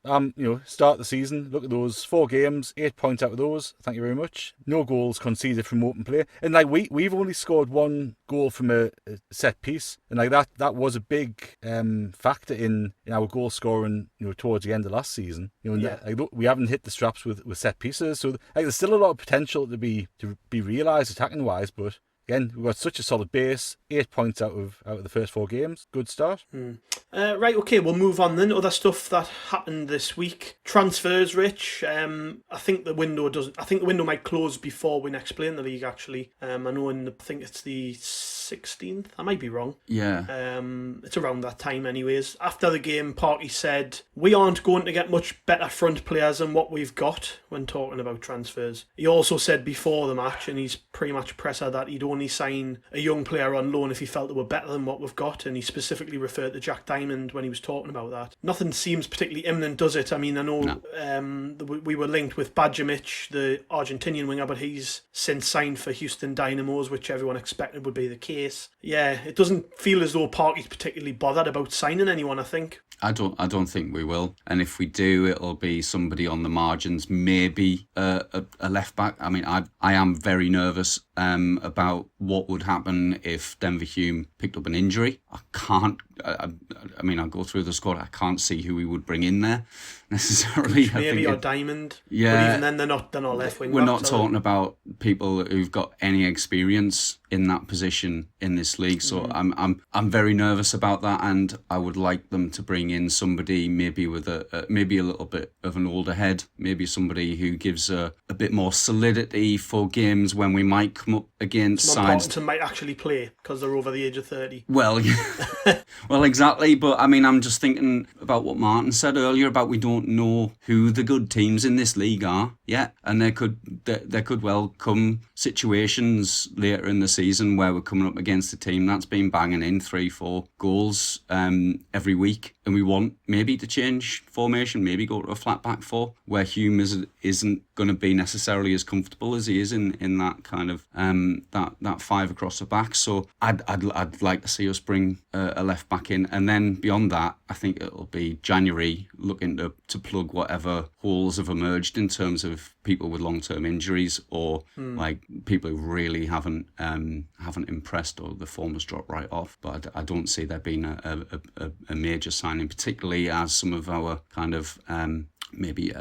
C: start the season. Look at those 4 games, 8 points out of those. Thank you very much. No goals conceded from open play, and like we've only scored 1 goal from a set piece, and like that was a big factor in our goal scoring. Towards the end of last season, we haven't hit the straps with set pieces. So like, there's still a lot of potential to be realised attacking wise, but. Again, we've got such a solid base. 8 points out of the first 4 games. Good start.
A: Right, okay, we'll move on then. Other stuff that happened this week. Transfers, Rich. I think the window might close before we next play in the league, actually. I know I think it's the 16th. I might be wrong.
B: Yeah.
A: It's around that time anyways. After the game, Parky said, we aren't going to get much better front players than what we've got when talking about transfers. He also said before the match, and he's pretty much presser, that he'd only sign a young player on loan if he felt they were better than what we've got, and he specifically referred to Jack Diamond when he was talking about that. Nothing seems particularly imminent, does it? I mean, I know we were linked with Badjamic, the Argentinian winger, but he's since signed for Houston Dynamos, which everyone expected would be the case. Yeah, it doesn't feel as though Parky's particularly bothered about signing anyone, I think.
B: I don't think we will, and if we do, it'll be somebody on the margins, maybe a left back. I mean, I am very nervous about what would happen if Denver Hume picked up an injury. I mean, I'll go through the squad. I can't see who we would bring in there necessarily.
A: Maybe or Diamond.
B: Yeah.
A: But even then, they're not left wing.
B: We're not talking about people who've got any experience in that position in this league. So I'm very nervous about that, and I would like them to bring in somebody maybe with maybe a little bit of an older head, maybe somebody who gives a bit more solidity for games when we might come up against sides.
A: Might actually play because they're over the age of 30.
B: Well, well, exactly. But I mean, I'm just thinking about what Martin said earlier about we don't know who the good teams in this league are yet, and there could well come situations later in the season where we're coming up against a team that's been banging in 3-4 goals every week, and we want maybe to change formation, maybe go to a flat back 4 where Hume isn't going to be necessarily as comfortable as he is in that kind of that 5 across the back. So I'd like to see us bring a left back in, and then beyond that, I think it'll be January looking to plug whatever holes have emerged in terms of people with long-term injuries or like people who really haven't impressed or the form has dropped right off. But I don't see there being a major signing, particularly as some of our kind of maybe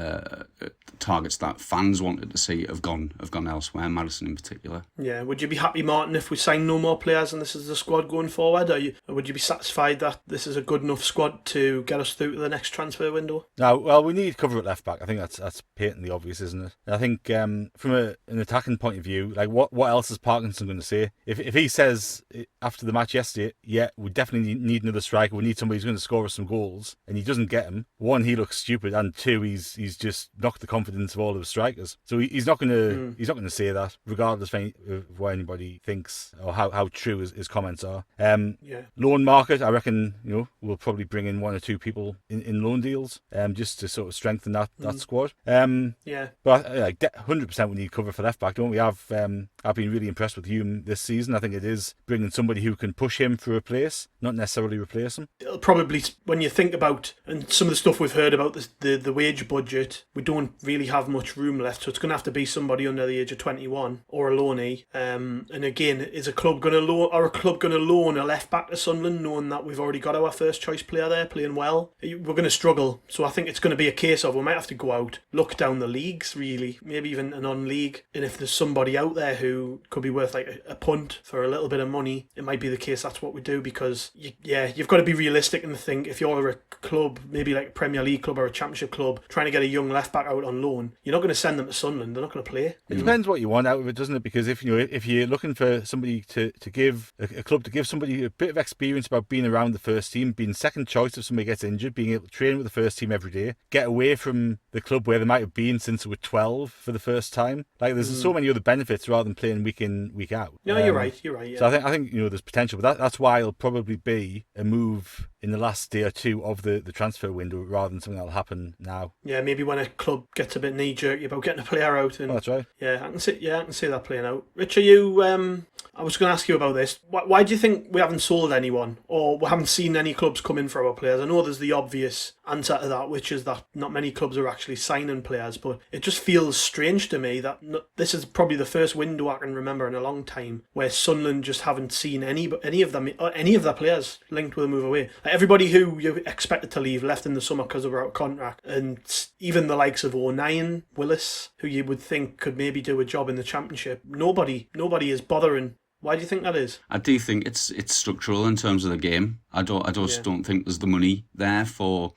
B: targets that fans wanted to see have gone elsewhere, Madison in particular.
A: Yeah, would you be happy, Martin, if we sign no more players and this is the squad going forward? Or would you be satisfied that this is a good enough squad to get us through to the next transfer window?
C: No, well, we need cover at left back. I think that's patently obvious, isn't it? I think from an attacking point of view, like what else is Parkinson going to say? If he says after the match yesterday, yeah, we definitely need another striker, we need somebody who's going to score us some goals, and he doesn't get him, one, he looks stupid, and two, he's just knocked the confidence of all of the strikers. So he's not going to say that, regardless of what anybody thinks or how true his comments are. Loan market, I reckon, we'll probably bring in 1 or 2 people in loan deals, just to sort of strengthen that squad. But 100% we need cover for left back, don't we? I've been really impressed with Hume this season. I think it is bringing somebody who can push him for a place, not necessarily replace him.
A: It'll probably, when you think about and some of the stuff we've heard about the wage budget, we don't really have much room left, so it's going to have to be somebody under the age of 21 or a loanee. And again, is a club going to loan a left back to Sunderland, knowing that we've already got our first choice player there playing well? We're going to struggle. So I think it's going to be a case of we might have to go out, look down the leagues, really, maybe even a non-league, and if there's somebody out there who could be worth like a punt for a little bit of money, it might be the case that's what we do, because you've got to be realistic and think if you're a club, maybe like a Premier League club or a Championship club, club trying to get a young left back out on loan, you're not going to send them to Sunderland. They're not going to play.
C: It depends what you want out of it, doesn't it? Because if you're looking for somebody to give a club to give somebody a bit of experience about being around the first team, being second choice if somebody gets injured, being able to train with the first team every day, get away from the club where they might have been since they were 12 for the first time. Like there's so many other benefits rather than playing week in, week out.
A: No, you're right. Yeah.
C: So I think there's potential, but that's why it'll probably be a move in the last day or two of the transfer window rather than something that'll happen now.
A: Yeah, maybe when a club gets a bit knee-jerky about getting a player out. And
C: that's right.
A: Yeah, I can see that playing out. Rich, are you... I was going to ask you about this. Why do you think we haven't sold anyone, or we haven't seen any clubs come in for our players? I know there's the obvious answer to that, which is that not many clubs are actually signing players, but it just feels strange to me that this is probably the first window I can remember in a long time where Sunderland just haven't seen any of their players linked with a move away. Like everybody who you expected to leave left in the summer because they were out of contract, and even the likes of O'Nien, Willis, who you would think could maybe do a job in the Championship, nobody is bothering. Why do you think that is?
B: I do think it's structural in terms of the game. I just don't think there's the money there for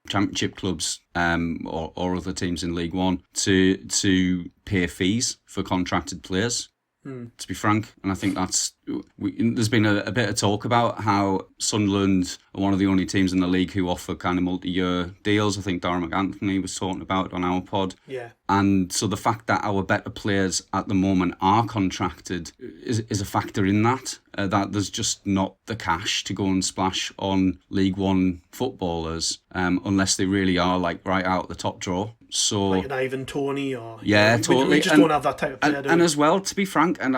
B: Championship clubs or other teams in League One to pay fees for contracted players. To be frank, and I think there's been a bit of talk about how Sunderland are one of the only teams in the league who offer kind of multi-year deals. I think Darren McAnthony was talking about it on our pod.
A: Yeah.
B: And so the fact that our better players at the moment are contracted is a factor in that. That there's just not the cash to go and splash on League One footballers unless they really are like right out the top draw. So
A: like an Ivan Toney or
B: totally.
A: We just don't have that type of player.
B: And as well, to be frank, and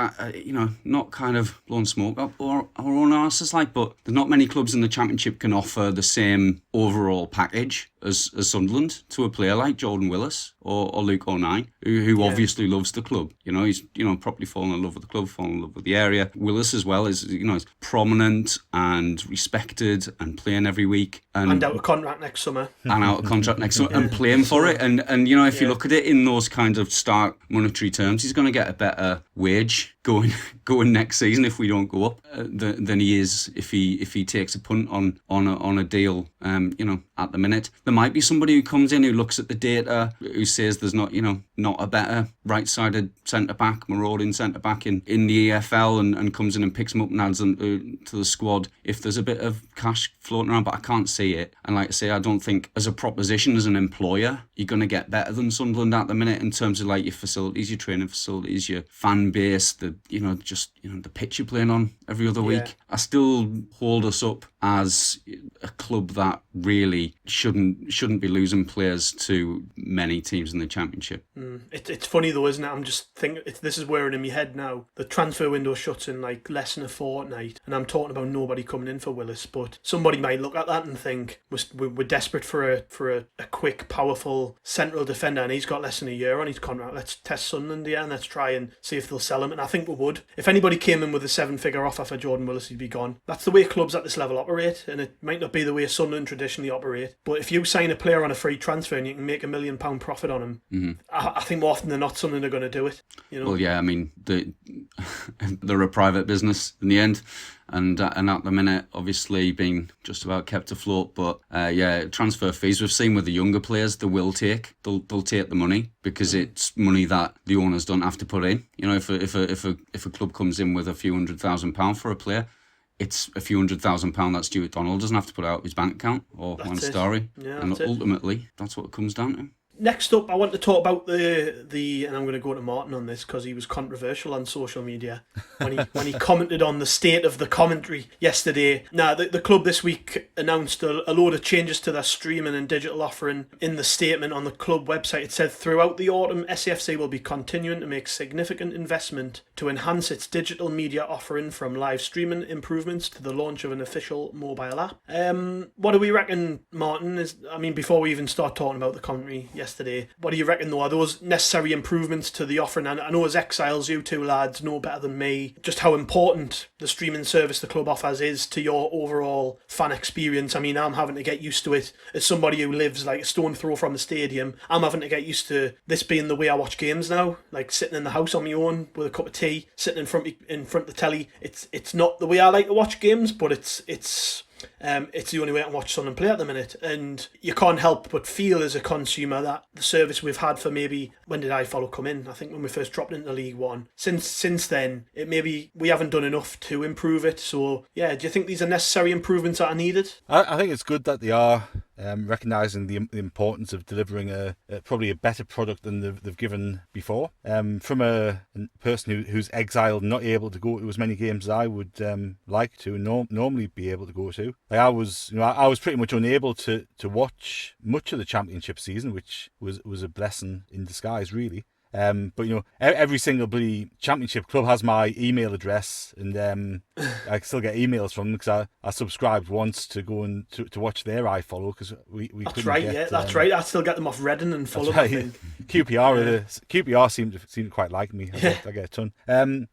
B: not kind of blowing smoke up our own arses, but there's not many clubs in the Championship can offer the same overall package as Sunderland to a player like Jordan Willis or Luke O'Nien, who obviously loves the club. He's properly fallen in love with the club, fallen in love with the area. Willis as well is prominent and respected and playing every week and
A: out of contract next summer
B: and playing for it. And if you look at it in those kind of stark monetary terms, he's going to get a better wage going next season if we don't go up than he is if he takes a punt on a deal. At the minute, there might be somebody who comes in who looks at the data who says there's not a better right-sided centre-back, marauding centre-back in the EFL and comes in and picks them up and adds them to the squad if there's a bit of cash floating around, but I can't see it. And like I say, I don't think as a proposition, as an employer, you're going to get better than Sunderland at the minute in terms of like your facilities, your training facilities, your fan base, the pitch you're playing on every other week. I still hold us up as a club that really shouldn't be losing players to many teams in the Championship.
A: It's funny though, isn't it? I'm just thinking this is wearing in my head now. The transfer window shuts in like less than a fortnight, and I'm talking about nobody coming in for Willis. But somebody might look at that and think we're desperate for a quick, powerful central defender, and he's got less than a year on his contract. Let's test Sunderland and let's try and see if they'll sell him. And I think we would. If anybody came in with a 7-figure offer for Jordan Willis, he'd be gone. That's the way clubs at this level operate, and it might not be the way Sunderland traditionally operate. But if you sign a player on a free transfer and you can make £1 million profit on him, I think more often than not, Sunderland are going to do it.
B: Well, yeah, I mean, they're a private business in the end. And at the minute, obviously being just about kept afloat. But transfer fees we've seen with the younger players, they'll take the money because it's money that the owners don't have to put in. If a club comes in with a few £100,000 for a player, it's a few £100,000 that Stuart Donald doesn't have to put out of his bank account or one story. Yeah, and ultimately, that's what it comes down to.
A: Next up, I want to talk about the and I'm going to go to Martin on this because he was controversial on social media when he commented on the state of the commentary yesterday. Now, the club this week announced a load of changes to their streaming and digital offering. In the statement on the club website, it said, throughout the autumn, SAFC will be continuing to make significant investment to enhance its digital media offering, from live streaming improvements to the launch of an official mobile app. What do we reckon, Martin? Before we even start talking about the commentary yesterday, what do you reckon though? Are those necessary improvements to the offering? And I know as exiles, you two lads know better than me just how important the streaming service the club offers is to your overall fan experience. I'm having to get used to it as somebody who lives like a stone throw from the stadium. I'm having to get used to this being the way I watch games now, like sitting in the house on my own with a cup of tea, sitting in front of the telly. It's not the way I like to watch games, but it's it's the only way I can watch Sunderland play at the minute. And you can't help but feel as a consumer that the service we've had for maybe, when did iFollow come in? I think when we first dropped into League One. Since then, it maybe we haven't done enough to improve it. So yeah, do you think these are necessary improvements that are needed?
C: I think it's good that they are recognising the importance of delivering probably a better product than they've given before. From a person who's exiled, not able to go to as many games as I would like to normally be able to go to. Like I was pretty much unable to watch much of the Championship season, which was a blessing in disguise, really. But every single bloody Championship club has my email address, and I still get emails from them because I subscribed once to go and to watch their iFollow because we
A: that's right, get, that's right. I still get them off Reading and Fulham.
C: Right. I think QPR seem to quite like me. I get a ton.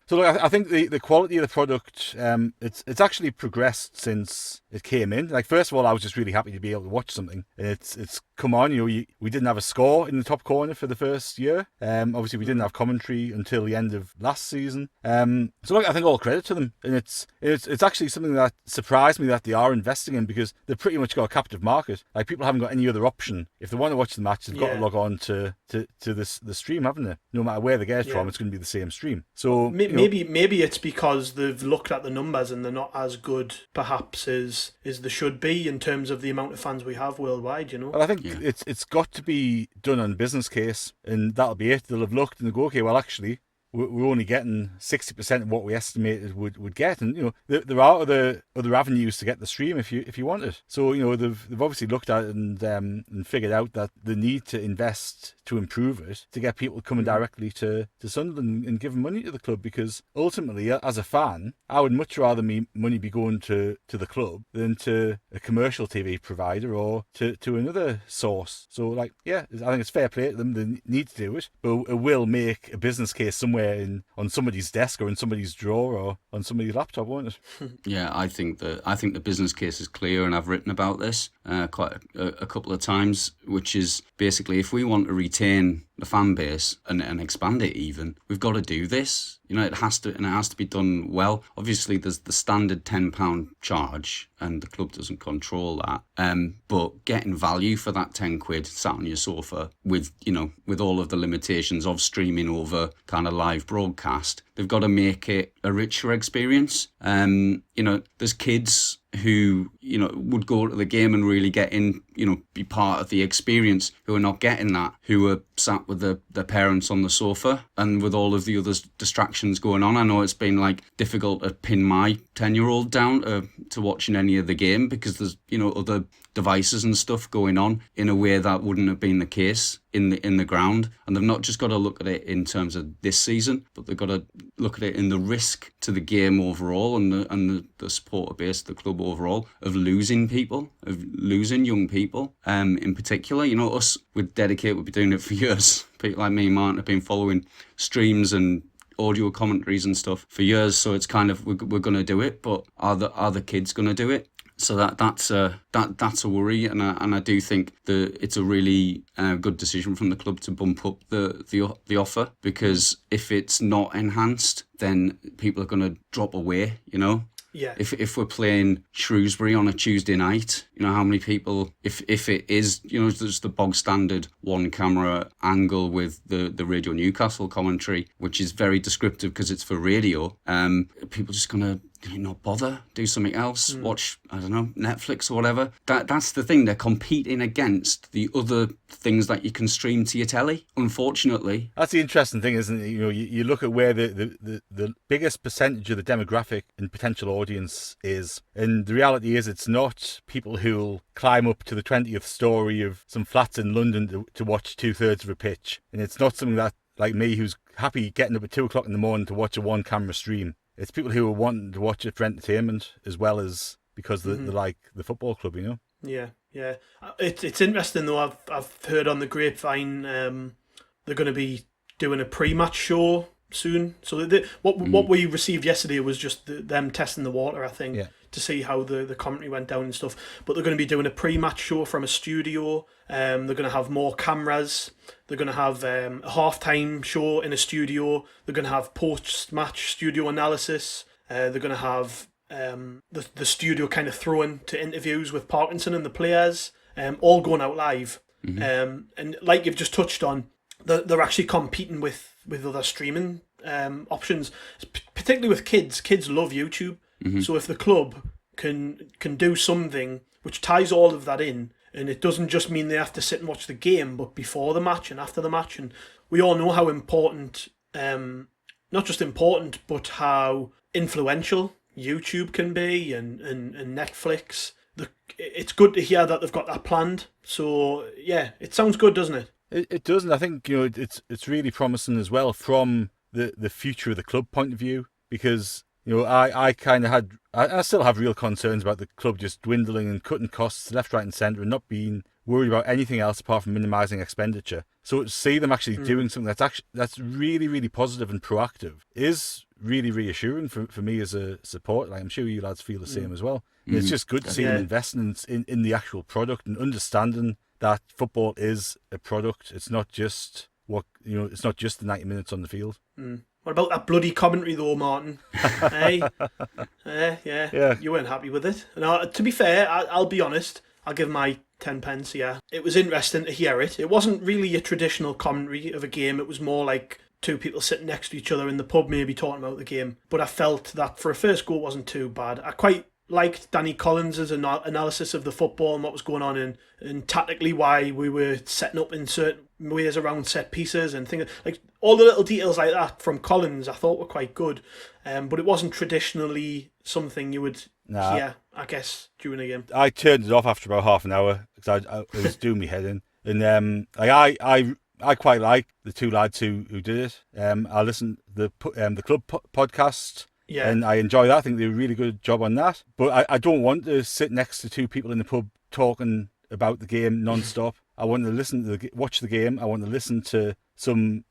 C: So look, I think the quality of the product it's actually progressed since it came in. Like first of all, I was just really happy to be able to watch something, and it's come on. We didn't have a score in the top corner for the first year. Obviously, we didn't have commentary until the end of last season. So look, I think all credit to them, and it's actually something that surprised me that they are investing in because they've pretty much got a captive market. Like people haven't got any other option. If they want to watch the match, they've got to log on to the stream, haven't they? No matter where they get it from, it's going to be the same stream. So
A: maybe it's because they've looked at the numbers and they're not as good, perhaps, as they should be in terms of the amount of fans we have worldwide.
C: Well, I think it's got to be done on business case, and that'll be it. They'll have looked and they'll go, okay, well, actually, we're only getting 60% of what we estimated would get, and there are other avenues to get the stream if you want it. So they've obviously looked at it and figured out that they need to invest to improve it to get people coming directly to Sunderland and giving money to the club, because ultimately, as a fan, I would much rather money be going to the club than to a commercial TV provider or to another source. So I think it's fair play to them. They need to do it, but it will make a business case somewhere on somebody's desk or in somebody's drawer or on somebody's laptop, won't it?
B: Yeah, I think the business case is clear, and I've written about this quite a couple of times, which is basically if we want to retain the fan base and expand it even, we've got to do this. It has to be done well. Obviously, there's the standard £10 charge, and the club doesn't control that. But getting value for that £10 sat on your sofa with all of the limitations of streaming over kind of live broadcast, they've got to make it a richer experience. There's kids who would go to the game and really get in, be part of the experience, who are not getting that, who are sat with their parents on the sofa and with all of the other distractions going on. I know it's been difficult to pin my 10-year-old down to watching any of the game because there's other devices and stuff going on in a way that wouldn't have been the case in the ground. And they've not just got to look at it in terms of this season, but they've got to look at it in the risk to the game overall and the supporter base of the club overall of losing people, of losing young people. In particular, us with Dedicate, we've been doing it for years. People like me and Martin have been following streams and audio commentaries and stuff for years, so it's kind of we're going to do it, but are the kids going to do it? So that's a worry, and I do think that it's a really good decision from the club to bump up the offer, because if it's not enhanced, then people are going to drop away.
A: Yeah.
B: If we're playing Shrewsbury on a Tuesday night, how many people, if it is, just the bog standard one camera angle with the Radio Newcastle commentary, which is very descriptive because it's for radio, people just going to not bother, do something else, watch, I don't know, Netflix or whatever. That's the thing. They're competing against the other things that you can stream to your telly, unfortunately.
C: That's the interesting thing, isn't it? You look at where the biggest percentage of the demographic and potential audience is, and the reality is it's not people who'll climb up to the 20th story of some flats in London to watch 2/3 of a pitch, and it's not something that, like me, who's happy getting up at 2 o'clock in the morning to watch a one-camera stream. It's people who are wanting to watch it for entertainment as well as because they like the football club,
A: Yeah. It's interesting though. I've heard on the grapevine they're going to be doing a pre-match show soon. So what we received yesterday was just them testing the water, I think, to see how the commentary went down and stuff. But they're going to be doing a pre-match show from a studio. They're going to have more cameras. They're going to have a half-time show in a studio. They're going to have post-match studio analysis. They're going to have the studio kind of thrown to interviews with Parkinson and the players, all going out live. And like you've just touched on, they're actually competing with other streaming options, particularly with kids. Kids love YouTube. So if the club can do something which ties all of that in, and it doesn't just mean they have to sit and watch the game, but before the match and after the match. And we all know how important, not just important, but how influential YouTube can be and Netflix. It's good to hear that they've got that planned. So yeah, it sounds good, doesn't it?
C: It does, and I think it's really promising as well from the future of the club point of view, because I still have real concerns about the club just dwindling and cutting costs left, right, and centre, and not being worried about anything else apart from minimising expenditure. So to see them actually doing something that's really, really positive and proactive is really reassuring for me as a supporter. Like, I'm sure you lads feel the same as well. And it's just good to see them investing in the actual product and understanding that football is a product. It's not just it's not just the 90 minutes on the field.
A: What about that bloody commentary though, Martin? Hey? Yeah. You weren't happy with it. Now, to be fair, I'll be honest, I'll give my 10 pence, yeah. It was interesting to hear it. It wasn't really a traditional commentary of a game. It was more like two people sitting next to each other in the pub maybe talking about the game. But I felt that for a first goal, it wasn't too bad. I quite liked Danny Collins' analysis of the football and what was going on and tactically why we were setting up in certain ways around set pieces and things. Like, all the little details like that from Collins I thought were quite good. But it wasn't traditionally something you would hear, I guess, during a game.
C: I turned it off after about half an hour because it was doing me head in. And I quite like the two lads who did it. I listened to the club podcast. Yeah. And I enjoy that. I think they did a really good job on that. But I don't want to sit next to two people in the pub talking about the game non-stop. I want to watch the game. I want to listen to some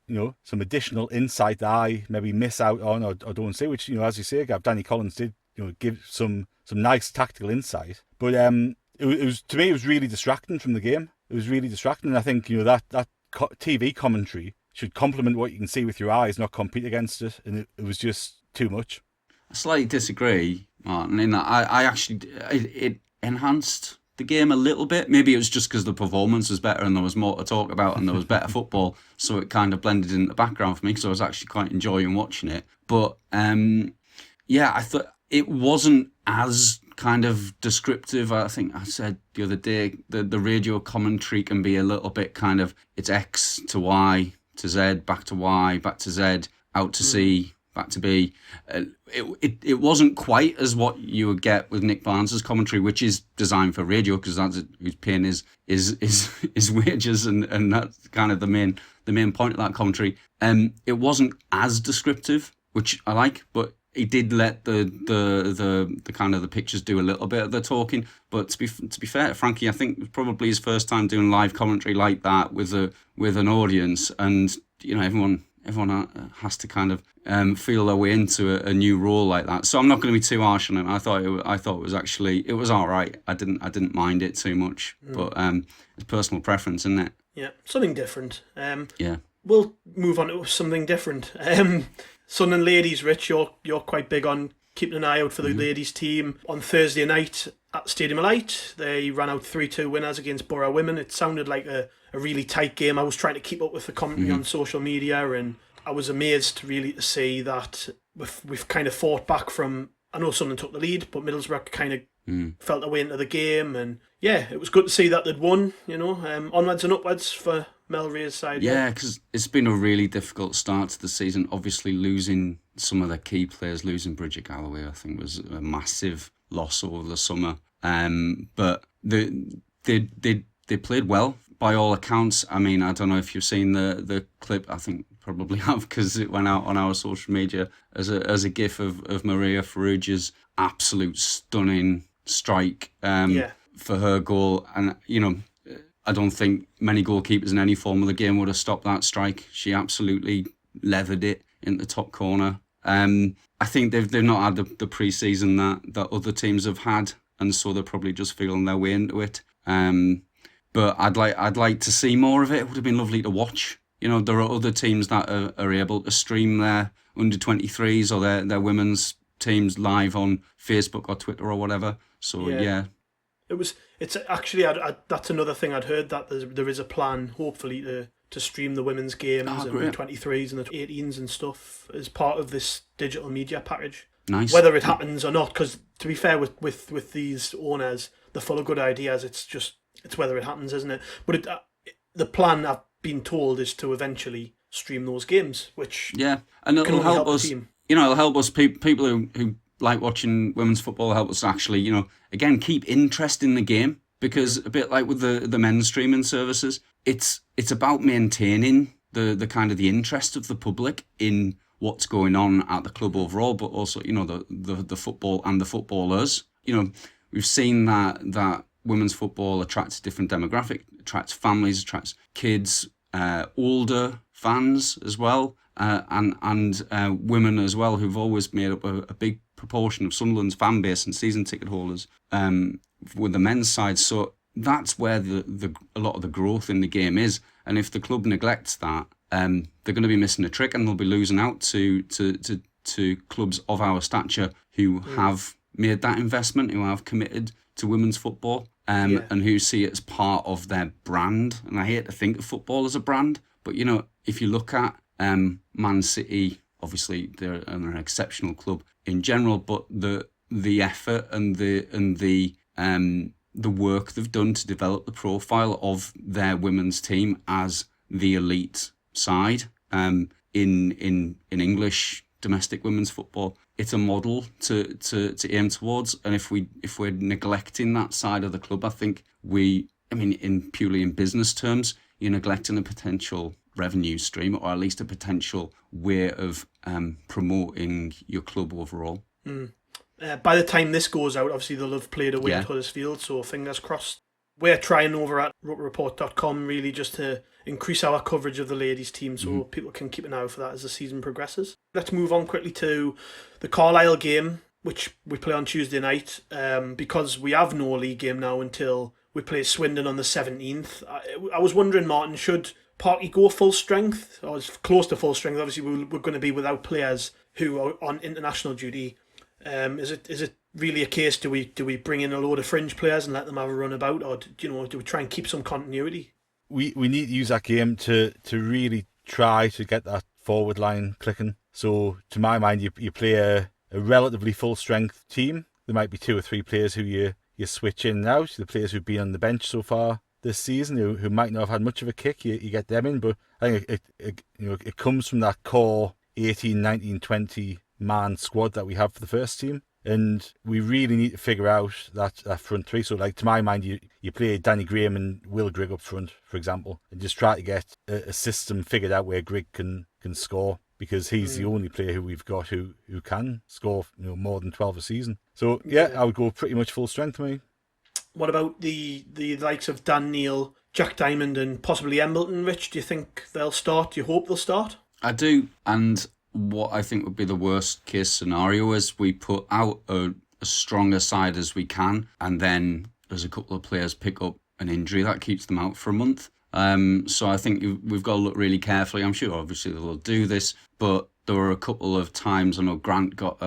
C: additional insight that I maybe miss out on or don't see, which, as you say, Gav, Danny Collins did, give some nice tactical insight. But it was, to me, it was really distracting from the game. It was really distracting. And I think, that TV commentary should complement what you can see with your eyes, not compete against it. And it was just too much.
B: I slightly disagree, Martin, in that I actually, it enhanced the game a little bit. Maybe it was just because the performance was better and there was more to talk about and there was better football, so it kind of blended in the background for me, because I was actually quite enjoying watching it. But I thought it wasn't as kind of descriptive. I think I said the other day, the radio commentary can be a little bit kind of, it's X to Y to Z, back to Y, back to Z, out to C, back to B. It wasn't quite as what you would get with Nick Barnes's commentary, which is designed for radio, because that's who's paying his wages, and that's kind of the main point of that commentary. It wasn't as descriptive, which I like, but he did let the kind of the pictures do a little bit of the talking. But to be fair, Frankie, I think it was probably his first time doing live commentary like that with an audience, and everyone has to kind of feel their way into a new role like that. So I'm not going to be too harsh on it. I thought it was all right. I didn't mind it too much, but it's personal preference, isn't it?
A: Yeah, something different.
B: Yeah.
A: We'll move on to something different. Sunderland ladies, Rich, you're quite big on keeping an eye out for the ladies team. On Thursday night at Stadium of Light, they ran out 3-2 winners against Borough Women. It sounded like a really tight game. I was trying to keep up with the commentary on social media, and I was amazed really to see that we've kind of fought back from, I know Sunderland took the lead, but Middlesbrough kind of felt their way into the game, and yeah, it was good to see that they'd won, onwards and upwards for Mel Ray's side.
B: Yeah, because it's been a really difficult start to the season. Obviously, losing some of the key players, losing Bridget Galloway, I think, was a massive loss over the summer. But they played well by all accounts. I mean, I don't know if you've seen the clip. I think probably have, because it went out on our social media as a gif of Maria Farrugia's absolute stunning strike for her goal. And I don't think many goalkeepers in any form of the game would have stopped that strike. She absolutely leathered it in the top corner. I think they've not had the pre-season that other teams have had, and so they're probably just feeling their way into it. But I'd like to see more of it. It would have been lovely to watch. There are other teams that are able to stream their under-23s or their women's teams live on Facebook or Twitter or whatever. So yeah.
A: It's actually that's another thing I'd heard, that there is a plan, hopefully, to stream the women's games and the 23s and the 18s and stuff as part of this digital media package.
B: Nice.
A: Whether it happens or not, because to be fair with these owners, they're full of good ideas. It's whether it happens, isn't it? But the plan, I've been told, is to eventually stream those games, which
B: and it'll help us. It'll help us people who like watching women's football, help us actually, again, keep interest in the game, because a bit like with the men's streaming services, it's about maintaining the kind of the interest of the public in what's going on at the club overall, but also, the football and the footballers. We've seen that women's football attracts a different demographic, attracts families, attracts kids, older fans as well, and women as well, who've always made up a big proportion of Sunderland's fan base and season ticket holders with the men's side. So that's where a lot of the growth in the game is. And if the club neglects that, they're going to be missing a trick, and they'll be losing out to clubs of our stature who have made that investment, who have committed to women's football, and who see it as part of their brand. And I hate to think of football as a brand, but if you look at Man City, obviously they're an exceptional club in general, but the effort and the work they've done to develop the profile of their women's team as the elite side in English domestic women's football, it's a model to aim towards. And if we're neglecting that side of the club, I think purely in business terms, you're neglecting a potential revenue stream, or at least a potential way of promoting your club overall.
A: By the time this goes out, obviously they'll have played away at Huddersfield, so fingers crossed. We're trying over at ROKERReport.com really just to increase our coverage of the ladies' team, so people can keep an eye out for that as the season progresses. Let's move on quickly to the Carlisle game, which we play on Tuesday night, because we have no league game now until we play Swindon on the 17th. I was wondering, Martin, should Parky go full strength, or close to full strength? Obviously, we're going to be without players who are on international duty. Is it really a case? Do we bring in a load of fringe players and let them have a run about, or do we try and keep some continuity?
C: We need to use that game to really try to get that forward line clicking. So to my mind, you play a relatively full strength team. There might be 2 or 3 players who you switch in and out. The players who've been on the bench so far this season, who might not have had much of a kick, you get them in. But I think it comes from that core 18, 19, 20 man squad that we have for the first team, and we really need to figure out that front three. So, like, to my mind, you play Danny Graham and Will Grigg up front, for example, and just try to get a system figured out where Grigg can score, because he's the only player who we've got who can score more than 12 a season. So I would go pretty much full strength for me.
A: What about the likes of Dan Neil, Jack Diamond, and possibly Embleton? Rich, do you think they'll start? Do you hope they'll start?
B: I do, and what I think would be the worst case scenario is we put out a stronger side as we can, and then there's a couple of players pick up an injury that keeps them out for a month. So I think we've got to look really carefully. I'm sure obviously they'll do this, but there were a couple of times I know Grant got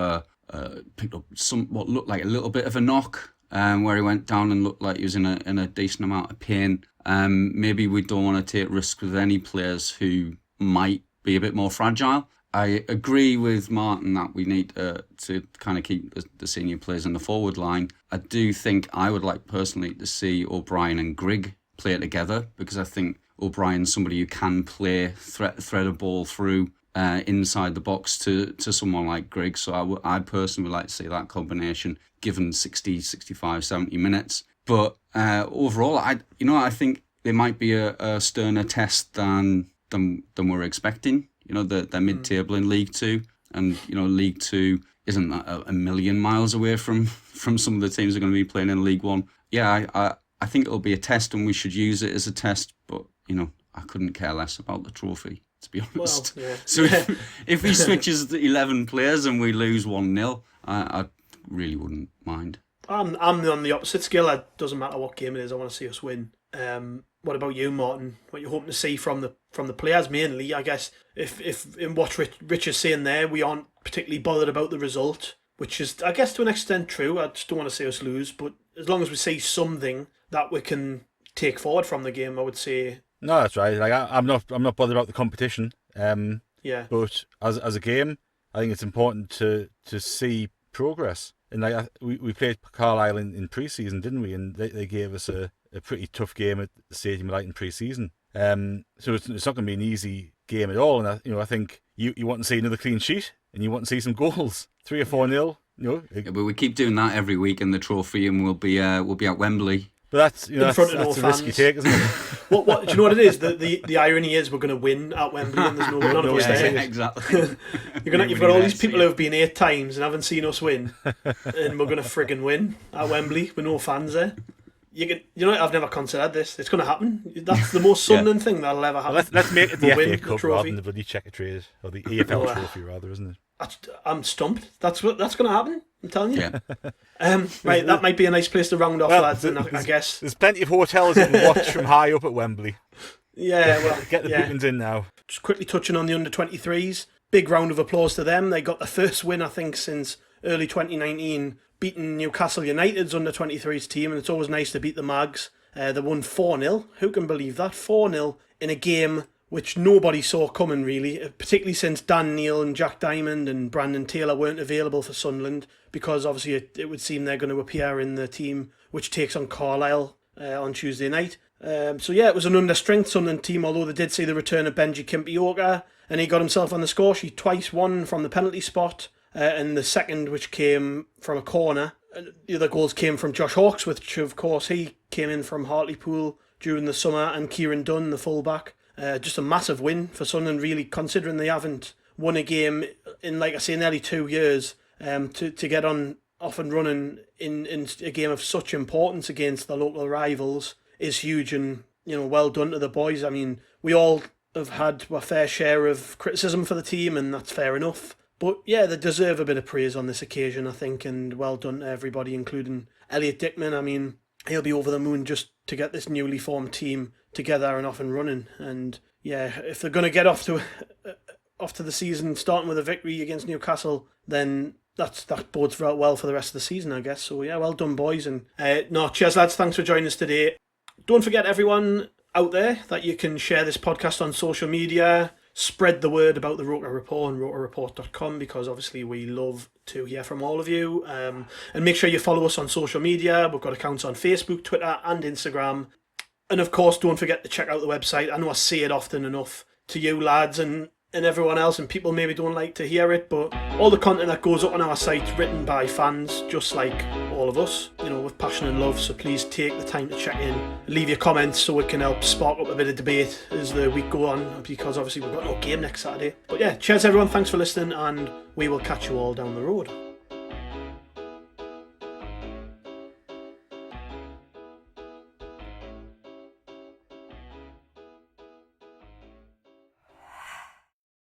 B: picked up what looked like a little bit of a knock, where he went down and looked like he was in a decent amount of pain. Maybe we don't want to take risks with any players who might be a bit more fragile. I agree with Martin that we need to kind of keep the senior players in the forward line. I do think I would like personally to see O'Brien and Grigg play together, because I think O'Brien's somebody who can play, thread a ball through inside the box to someone like Grigg. So I personally would like to see that combination given 60, 65, 70 minutes. But overall, I think there might be a sterner test than we're expecting. They're mid-table in League Two, and League Two isn't a million miles away from some of the teams that are going to be playing in League One. Yeah, I think it'll be a test, and we should use it as a test. But I couldn't care less about the trophy, to be honest.
A: Well, yeah.
B: So if he switches to 11 players and we lose 1-0, I really wouldn't mind.
A: I'm on the opposite scale. It doesn't matter what game it is. I want to see us win. What about you, Martin? What you're hoping to see from the players mainly? I guess if in what Rich is saying there, we aren't particularly bothered about the result. which is, I guess, to an extent true. I just don't want to say us lose, but as long as we see something that we can take forward from the game, I would say.
C: No, that's right. Like I'm not bothered about the competition. But as a game, I think it's important to see progress. And like we played Carlisle in pre-season, didn't we? And they gave us a pretty tough game at the Stadium of Light in pre-season. So it's not going to be an easy game at all. And I think you want to see another clean sheet, and you want to see some goals, 3 or 4-0.
B: Yeah, but we keep doing that every week, and the trophy, and we'll be at Wembley.
C: But that's a risky take, isn't it?
A: What do you know what it is? The irony is we're going to win at Wembley, and there's none of us there.
B: Yeah, exactly.
A: You've got all these people who have been 8 times and haven't seen us win, and we're going to friggin' win at Wembley with no fans there. I've never considered this. It's going to happen. That's the most Sunderland thing that'll ever happen.
C: Let's make it the FA Cup rather than the bloody Checker Trade, or the EFL trophy rather, isn't it?
A: I'm stumped. That's going to happen. I'm telling you.
B: Yeah.
A: Right, that might be a nice place to round off, lads. And I guess
C: there's plenty of hotels you can watch from high up at Wembley.
A: Yeah, well,
C: get the bookings in now.
A: Just quickly touching on the under-23s. Big round of applause to them. They got the first win, I think, since early 2019, beating Newcastle United's under-23s team, and it's always nice to beat the Mags. They won 4-0. Who can believe that? 4-0 in a game which nobody saw coming, really, particularly since Dan Neil and Jack Diamond and Brandon Taylor weren't available for Sunderland, because obviously it would seem they're going to appear in the team which takes on Carlisle on Tuesday night. It was an under-strength Sunderland team, although they did see the return of Benji Kimpioka, and he got himself on the score sheet twice, one from the penalty spot, and the second which came from a corner. The other goals came from Josh Hawkes, which of course he came in from Hartlepool during the summer, and Kieran Dunn, the full-back. Just a massive win for Sunderland, really, considering they haven't won a game in, like I say, nearly 2 years. To get off and running in a game of such importance against the local rivals is huge, and well done to the boys. I mean, we all have had a fair share of criticism for the team, and that's fair enough. But yeah, they deserve a bit of praise on this occasion, I think, and well done to everybody, including Elliot Dickman. I mean, he'll be over the moon just to get this newly formed team together and off and running. And yeah, if they're going to get off to the season starting with a victory against Newcastle, then that bodes well for the rest of the season, I guess. So yeah, well done, boys. And cheers, lads. Thanks for joining us today. Don't forget, everyone out there, that you can share this podcast on social media. Spread the word about the ROKER Report on rokerreport.com, because obviously we love to hear from all of you. And make sure you follow us on social media. We've got accounts on Facebook, Twitter and Instagram. And of course, don't forget to check out the website. I know I say it often enough to you lads and everyone else, and people maybe don't like to hear it, but all the content that goes up on our site's written by fans, just like all of us, with passion and love. So please take the time to check in, leave your comments so it can help spark up a bit of debate as the week go on, because obviously we've got no game next Saturday. But yeah, cheers everyone, thanks for listening, and we will catch you all down the road.